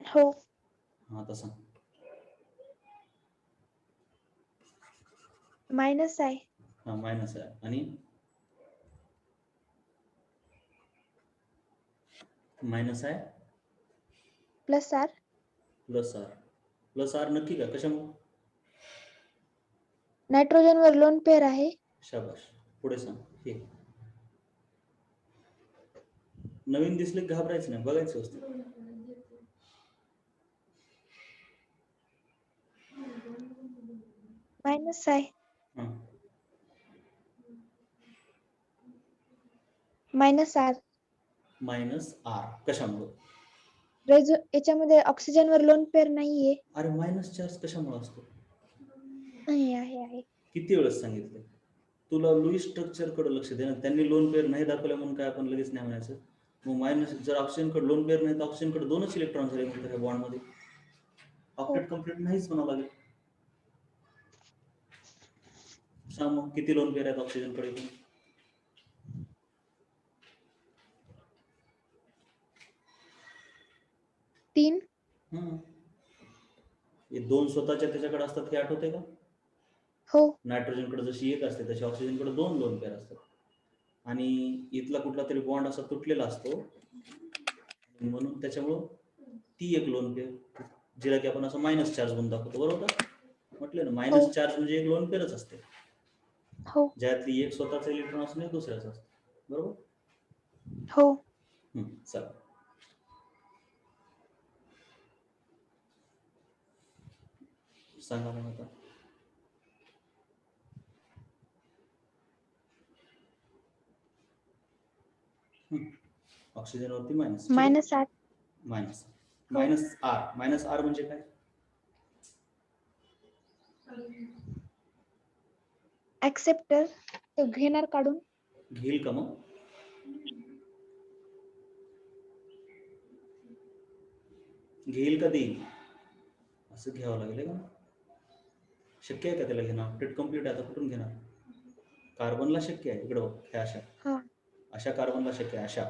हो. हा तसा मायनस आहे. हा मायनस आहे, आणि मायनस आहे plus R. Plus R. Plus R नक्की का, कशामुळे. नायट्रोजन वर लोन पेअर आहे. शाबाश, पुढे सांग. हे नवीन दिसले घाबरायचं नाही, बघायचं असतं. मायनस आहे. Minus R. मायनस आर कशामुळे, याच्यामध्ये ऑक्सिजन वर लोन पेअर नाहीये. अरे मायनस चार्ज कशामुळे असतो, आहे. किती वेळेस सांगितलं तुला, लुईस स्ट्रक्चर कडे लक्ष दे ना. त्यांनी लोन पेअर नाही दाखवल्या म्हणून काय आपण लगेच नाही म्हणायचं. मग मायनस, जर ऑक्सिजन कडे लोन पेअर नाही तर ऑक्सिजन कडे 2च इलेक्ट्रॉन झाले म्हणतात ह्या बॉन्ड मध्ये, ऑक्टेट कंप्लीट नाहीच म्हणावं लागेल. सांग मग किती लोन पेअर आहेत ऑक्सिजन कडे. 3. हे 2 स्वतःच्या त्याच्याकडे असतात, हे आठवते का. हो. नायट्रोजन कडे जशी 1 असते तशी ऑक्सिजन कडे 2 लोन पेअर असतात. आणि इथला कुठला तरी बॉन्ड असा तुटलेला असतो, म्हणून त्याच्यामुळं ती एक लोन पेअर, जिला की आपण असं मायनस चार्ज म्हणून दाखवतो. बरोबर का, म्हटलं ना, मायनस चार्ज म्हणजे एक लोन पेअरच असते. हो. ज्यातली एक स्वतःचा इलेक्ट्रॉन असतो आणि दुसऱ्याचा असतो. बरोबर. हो. चला, सांगा मग आता. ऑक्सिजन वरती minus. Minus R. Minus minus R. Minus R म्हणजे काय, ऍक्सेप्टर तो घेणार काढून. घेईल का मग? घेईल का देईल? असं घ्यावं लागेल का? शक्य आहे का त्याला घेणं? अपडेट कम्प्लीट आहे, आता कुठून घेणार? कार्बनला शक्य आहे, इकडं बघ, ह्या अशा हा अशा कार्बनला शक्य आहे, अशा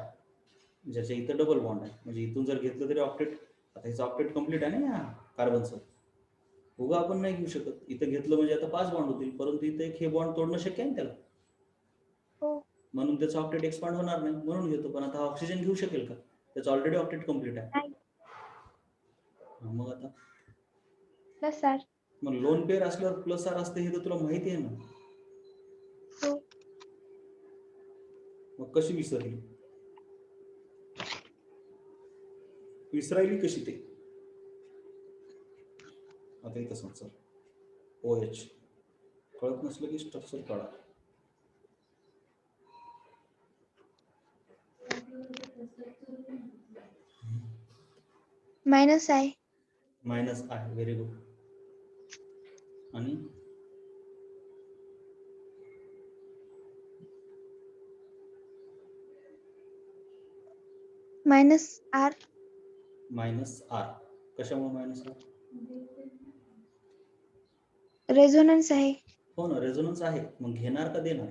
ज्याच्या इथं डबल बॉन्ड आहे, म्हणजे इथून जर घेतलं तरी ऑक्टेट, आता ह्याचं ऑक्टेट कम्प्लीट आहे ना या कार्बनचं, उगा आपण नाही घेऊ शकत. इथं घेतलं म्हणजे आता 5 बॉन्ड होतील, परंतु इथं एक हे बॉन्ड तोडणं शक्य आहे ना त्याला, हो म्हणून त्याचं ऑक्टेट एक्सपांड होणार नाही, म्हणून घेतो. पण आता हा ऑक्सिजन घेऊ शकेल का? त्याचं ऑलरेडी ऑक्टेट कम्प्लीट आहे. नाही. मग आता प्लस आर. मग लोन पेअर असल्यावर प्लस आर असते हे तर तुला माहिती आहे ना, हो मग कशी विसरली? विसरायली कशी ते? आता इथं समजा OH कळत नसलं की स्ट्रक्चर काढा. मायनस आहे. मायनस आहे, व्हेरी गुड. आणि मायनस आर. मायनस आर कशामुळे मायनस आर? रेझोनन्स आहे. हो ना, रेझोनन्स आहे. मग घेणार का देणार?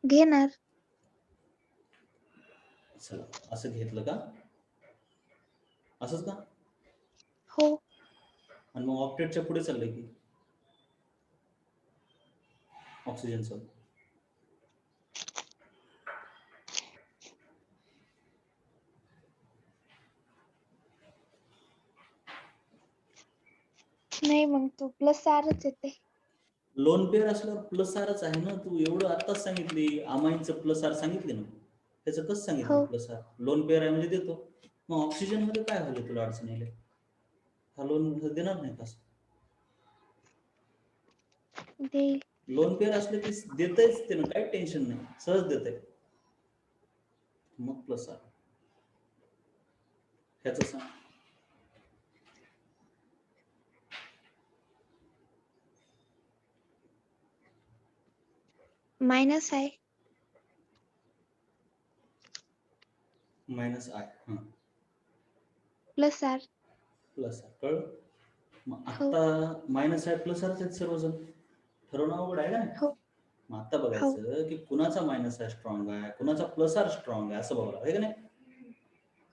घेणार. चला असं घेतलं का? असंच का? हो आणि मग ऑक्टेटच्या पुढे चाललंय की ऑक्सिजनचं, नाही, मग तो प्लस आरच येते. लोन पेअर असल्यावर प्लस आरच आहे ना. तू एवढं आत्ताच सांगितली, अमाईनचं प्लस आर सांगितले ना, त्याचं कसं सांगितलं हो प्लस आर? लोन पेअर आहे म्हणजे देतो. मग ऑक्सिजन मध्ये काय झालं तुला अडचण येईल? हा लोन देणार नाही का? देईल. लोन पेअर असलं की देतच ते ना, काही टेन्शन नाही, सहज देतंय. मग प्लस आर ह्याचं सांग. मायनस आहे. मायनस आय, हां, प्लस आर. प्लस आर कळलं. मग हो आता मायनस आय प्लस आर आहेत सर्वजण, ठरवणं अवघड आहे का नाही? हो मग आता हो बघायचं की कुणाचा मायनस आय स्ट्रॉंग आहे, कुणाचा प्लस आर स्ट्रॉंग आहे, असं बघायला आहे का नाही?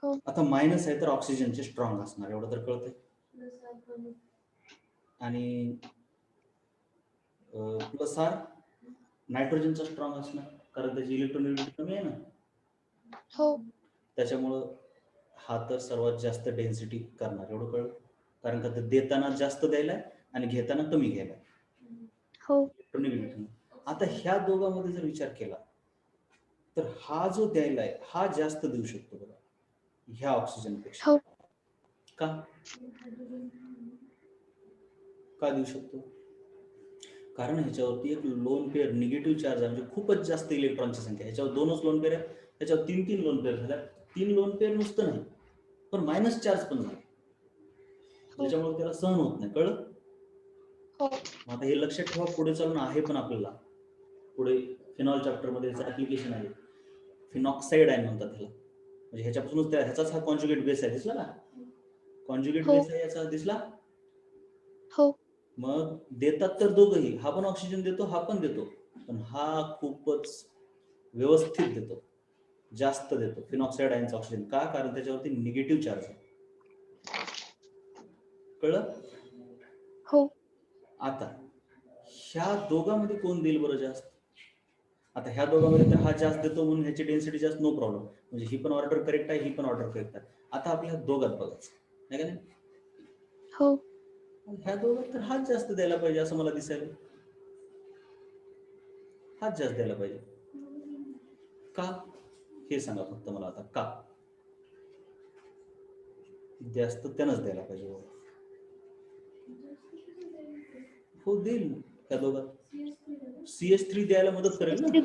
हो आता मायनस आहे तर ऑक्सिजनचे स्ट्रॉंग असणार, एवढं तर कळतंय. आणि प्लस आर नायट्रोजनचा स्ट्रॉंग असणार, कारण त्याची इलेक्ट्रॉनिक कमी आहे ना, हो त्याच्यामुळं हा तर सर्वात जास्त डेन्सिटी करणार, एवढं कळलं. कारण का ते देताना जास्त द्यायला आणि घेताना कमी घ्यायला. हो आता ह्या दोघांमध्ये जर विचार केला तर हा जो द्यायला आहे हा जास्त देऊ शकतो बघा ह्या ऑक्सिजनपेक्षा. हो का? का देऊ शकतो? कारण ह्याच्यावरती एक लोन पेअर निगेटिव्ह चार्ज आहे, म्हणजे खूपच जास्त इलेक्ट्रॉनची संख्या. ह्याच्यावर 2च लोन पेअर आहे, ह्याच्यावर 3 लोन पेअर झाल्या. 3 लोन पेअर नुसतं नाही, पण मायनस चार्ज पण झाला, हो ज्याच्यामुळे त्याला सहन होत नाही. कळलं? हो मग आता हे लक्षात ठेवा, पुढे चालून आहे पण आपल्याला पुढे फिनॉल चॅप्टरमध्ये याचं ऍप्लिकेशन आहे. फिनॉक्साईड आहे म्हणतात त्याला, म्हणजे ह्याच्यापासूनच ह्याचाच हा कॉन्जुगेट बेस आहे. दिसला ना? कॉन्जुगेट हो बेस आहे याचा, दिसला? हो मग देतात तर दोघंही, हा पण ऑक्सिजन देतो, हा पण देतो, पण हा खूपच व्यवस्थित देतो, जास्त देतो फिनॉक्साईड आयनचा ऑक्सिजन. का? कारण त्याच्यावरती निगेटिव्ह चार्ज आहे. कळलं? हो आता ह्या दोघांमध्ये कोण देईल बरं जास्त? आता ह्या दोघांमध्ये तर हा जास्त देतो म्हणून ह्याची डेन्सिटी जास्त, नो प्रॉब्लेम, म्हणजे ही पण ऑर्डर करेक्ट आहे, ही पण ऑर्डर करेक्ट आहे. आता आपल्या दोघात बघायचं नाही का नाही? हो ह्या दोघात तर हाच जास्त द्यायला पाहिजे असं मला दिसायला. हाच जास्त द्यायला पाहिजे. का? हे सांगा फक्त मला आता, का जास्त त्यानंच द्यायला पाहिजे? हो देईल ना त्या दोघात. CS3 द्यायला मदत करेल ना.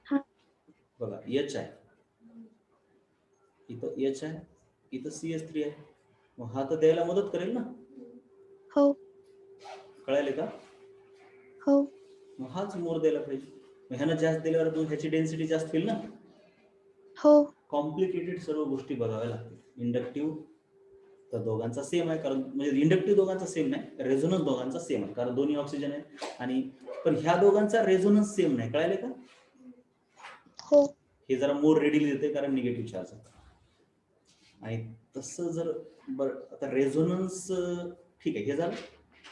हा बघा H आहे, इथं H आहे, इथं CS3 आहे, मग हा तर द्यायला मदत करेल ना. हो कळायले का? हो मग हाच मोर द्यायला पाहिजे. मग ह्यानं जास्त दिल्यावर मग ह्याची डेन्सिटी जास्त होईल ना. हो कॉम्प्लिकेटेड सर्व गोष्टी बघाव्या लागतील. इंडक्टिव्ह तर दोघांचा सेम आहे, कारण म्हणजे इंडक्टिव्ह दोघांचा सेम नाही, रेझोनन्स दोघांचा सेम आहे, कारण दोन्ही ऑक्सिजन आहे. आणि पण ह्या दोघांचा रेझोनन्स सेम नाही, कळाले का? हो हे जरा मोर रेडिली देते कारण निगेटिव्ह चार्ज आहे. आणि तसं जर बरं आता रेझोनन्स ठीक आहे हे झालं,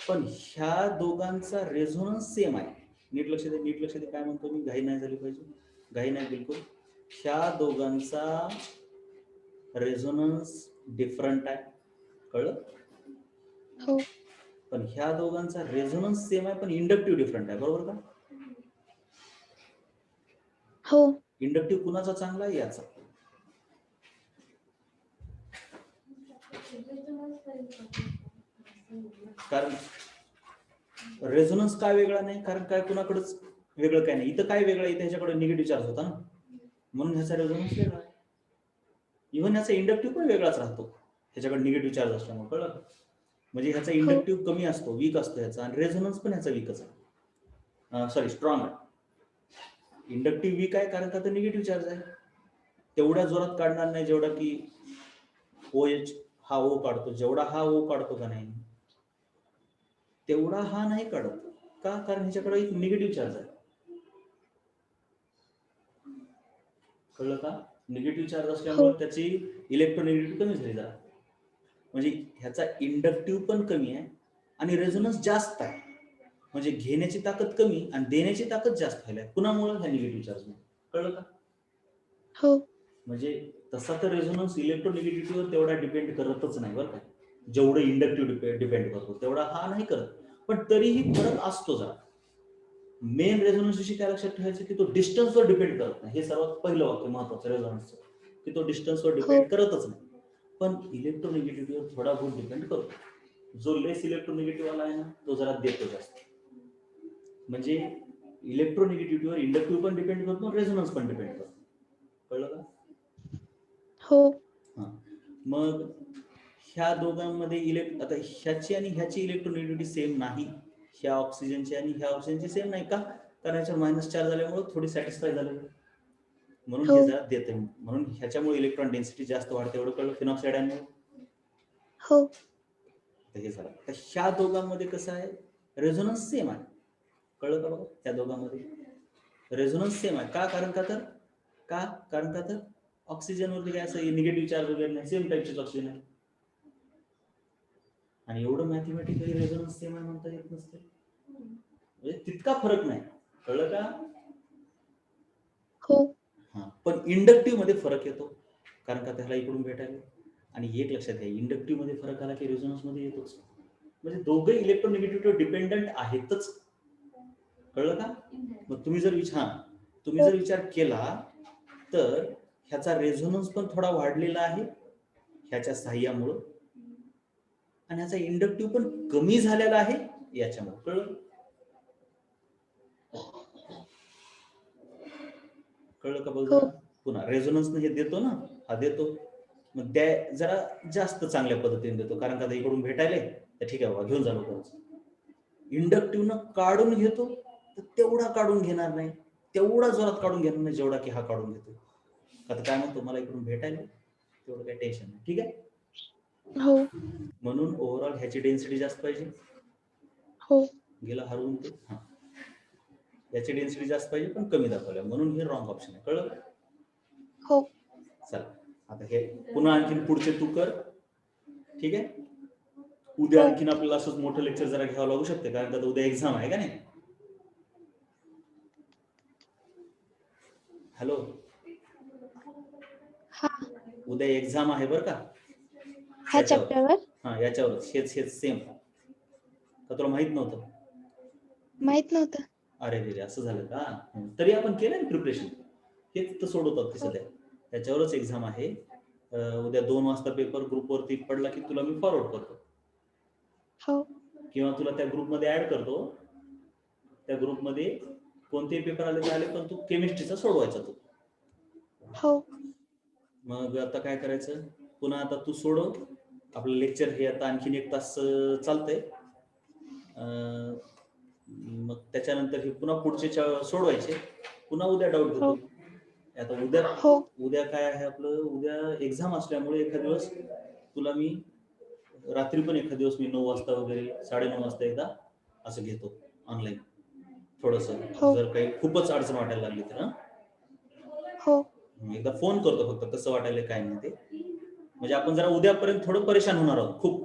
पण ह्या दोघांचा रेझोनन्स सेम आहे. नीट लक्ष दे, नीट लक्ष दे, काय म्हणतो मी, घाई नाही झाली पाहिजे, घाई नाही बिलकुल. ह्या दोघांचा रेझोनन्स डिफरंट आहे, कळलं? हो पण ह्या दोघांचा रेझोनन्स सेम आहे पण इंडक्टिव्ह डिफरंट आहे, बरोबर का? हो इंडक्टिव्ह कुणाचा चांगला आहे? याचा. कारण रेझोनन्स काय वेगळा नाही, कारण काय कुणाकडेच वेगळं काय नाही. इथं काय वेगळं, इथं ह्याच्याकडे निगेटिव्ह चार्ज होता ना, म्हणून ह्याचा रेझोनन्स वेगळा आहे. इव्हन ह्याचा इंडक्टिव्ह पण वेगळाच राहतो ह्याच्याकडे निगेटिव्ह चार्ज असल्यामुळे, कळलं? म्हणजे ह्याचा इंडक्टिव्ह कमी असतो, वीक असतो ह्याचा, आणि रेझोनन्स पण ह्याचा वीकच आहे, सॉरी स्ट्रॉंग आहे. इंडक्टिव्ह वीक आहे कारण का तर निगेटिव्ह चार्ज आहे, तेवढ्या जोरात काढणार नाही जेवढा की OH हा O काढतो, जेवढा हा O काढतो का नाही तेवढा हा नाही काढत. का? कारण ह्याच्याकडे एक निगेटिव्ह चार्ज आहे, कळलं का? निगेटिव्ह चार्ज हो असल्यामुळे त्याची इलेक्ट्रोनेगेटिव्ह कमी झाली जरा, म्हणजे ह्याचा इंडक्टिव्ह पण कमी आहे आणि रेझोनन्स जास्त आहे, म्हणजे घेण्याची ताकद कमी आणि देण्याची ताकद जास्त व्हायला. कुणामुळे? ह्या निगेटिव्ह चार्जमुळे, कळलं का? हो म्हणजे तसा तर रेझोनन्स इलेक्ट्रोनिगेटिव्हिटीवर तेवढा डिपेंड करतच नाही बरं का, जेवढं इंडक्टिव्ह डिपेंड करतो तेवढा हा नाही करत, पण तरीही फरक असतो जरा. मेन रेझोनन्स विषयी काय लक्षात ठेवायचं की तो डिस्टन्सवर डिपेंड करत नाही, हे सर्वात पहिलं वाक्य महत्वाचं रेझोनन्सचं, की तो डिस्टन्सवर हो डिपेंड करतच नाही. पण इलेक्ट्रोनिगेटिव्हिटीवर थोडा बहुत डिपेंड करतो. जो लेस इलेक्ट्रोनिगेटिव्ह वाला आहे ना तो जरा देतो जास्त. म्हणजे इलेक्ट्रोनिगेटिव्हिटीवर इंडक्टिव्ह पण डिपेंड करतो, रेझोनन्स पण डिपेंड करतो, कळलं का? हो हा, मग ह्या दोघांमध्ये आता ह्याची आणि ह्याची इलेक्ट्रोनिगेटिव्हिटी सेम नाही, ह्या ऑक्सिजनची आणि ह्या ऑक्सिजनची सेम नाही. का? कारण ह्याच्यावर मायनस चार्ज झाल्यामुळे थोडी सॅटिस्फाय झाली, म्हणून हो हे जरा देते, म्हणून ह्याच्यामुळे इलेक्ट्रॉन डेन्सिटी जास्त वाढते, एवढं कळलं फिनॉक्साइड आहे. हो हे झालं. तर ह्या दोघांमध्ये कसं आहे, रेझोनन्स सेम आहे, कळलं का बघा? त्या दोघांमध्ये रेझोनन्स सेम आहे. का? कारण का तर ऑक्सिजनवरती काय असं निगेटिव्ह चार्ज वगैरे नाही, सेम टाईपचे ऑक्सिजन आहे, आणि एवढं मॅथमॅटिकली रेझोनन्स सेम आहे म्हणता येत नसते, म्हणजे तितका फरक नाही, कळलं का? हो हा, पण इंडक्टिव्ह मध्ये फरक येतो, कारण का त्याला इकडून भेटायला. आणि एक लक्षात घ्या, इंडक्टिव्ह मध्ये फरक आला की रेझोनन्स मध्ये येतोच, म्हणजे दोघे इलेक्ट्रोनिगेटिव्हिटीवर डिपेंडंट आहेतच, कळलं का? मग तुम्ही जर हो विचार केला तर ह्याचा रेझोनन्स पण थोडा वाढलेला आहे ह्याच्या साह्यामुळं, आणि ह्याचा इंडक्टिव्ह पण कमी झालेला आहे याच्यामुळे, कळलं का? बघ हो जरा पुन्हा, रेझोनन्स हे देतो ना, हा देतो, मग त्या जरा जास्त चांगल्या पद्धतीने देतो, कारण का इकडून भेटायले तर ठीक आहे बाबा घेऊन झालो खरंच. इंडक्टिव्ह न काढून घेतो तर तेवढा काढून घेणार नाही, तेवढा जोरात काढून घेणार नाही जेवढा की हा काढून घेतो. आता काय म्हणतो, मला इकडून भेटायले तेवढं काही टेन्शन नाही, ठीक आहे. हो म्हणून ओव्हरऑल ह्याची डेन्सिटी जास्त पाहिजे, हो गेला हरवून ते. हा, याची डेन्सिटी जास्त पाहिजे पण कमी दाखवल्या, म्हणून हे रॉंग ऑप्शन आहे, कळलं? हो चला आता हे पुन्हा आणखीन पुढचे तू कर, ठीक आहे. उद्या हो आणखीन आपल्याला असंच मोठं लेक्चर जरा घ्यावं लागू शकते, कारण का उद्या एक्झाम आहे का नाही. हॅलो, हा उद्या एक्झाम आहे बरं का, ह्या याच्यावर. चॅप्टरवर हा, याच्यावरच, हेच सेम. का तुला माहित नव्हतं? माहित नव्हतं. अरे रे, असं झालं का? तरी आपण केलं ना प्रिपरेशन, हेच तर सोडवतात ते हो सध्या, त्याच्यावरच एक्झाम आहे. उद्या 2 वाजता पेपर ग्रुपवरती पडला की तुला मी फॉरवर्ड करतो, हो किंवा तुला त्या ग्रुपमध्ये ऍड करतो. त्या ग्रुपमध्ये कोणतेही पेपर आले तर आले, पण तू केमिस्ट्रीचा सोडवायचा तू. हो मग आता काय करायचं, पुन्हा आता तू सोडव आपलं लेक्चर. हे आता आणखीन 1 तास चालतंय. मग त्याच्यानंतर हे पुन्हा पुढचे सोडवायचे, पुन्हा उद्या डाऊट हो घेतो. आता उद्या हो उद्या काय आहे आपलं, उद्या एक्झाम असल्यामुळे एखाद दिवस तुला मी रात्री पण एखाद दिवस मी 9 वाजता वगैरे 9:30 वाजता एकदा असं घेतो ऑनलाईन थोडस, हो जर काही खूपच अडचण वाटायला लागली तर. हो एकदा फोन करतो फक्त कसं वाटायला काय नाही ते, म्हणजे आपण जरा उद्यापर्यंत थोडं परेशान होणार आहोत खूप,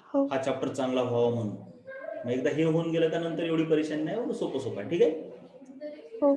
हो हा चॅप्टर चांगला व्हावा म्हणून. मग एकदा हे होऊन गेलं का नंतर एवढी परेशानी नाही, एवढं सोपं सोपं आहे. ठीक आहे. हो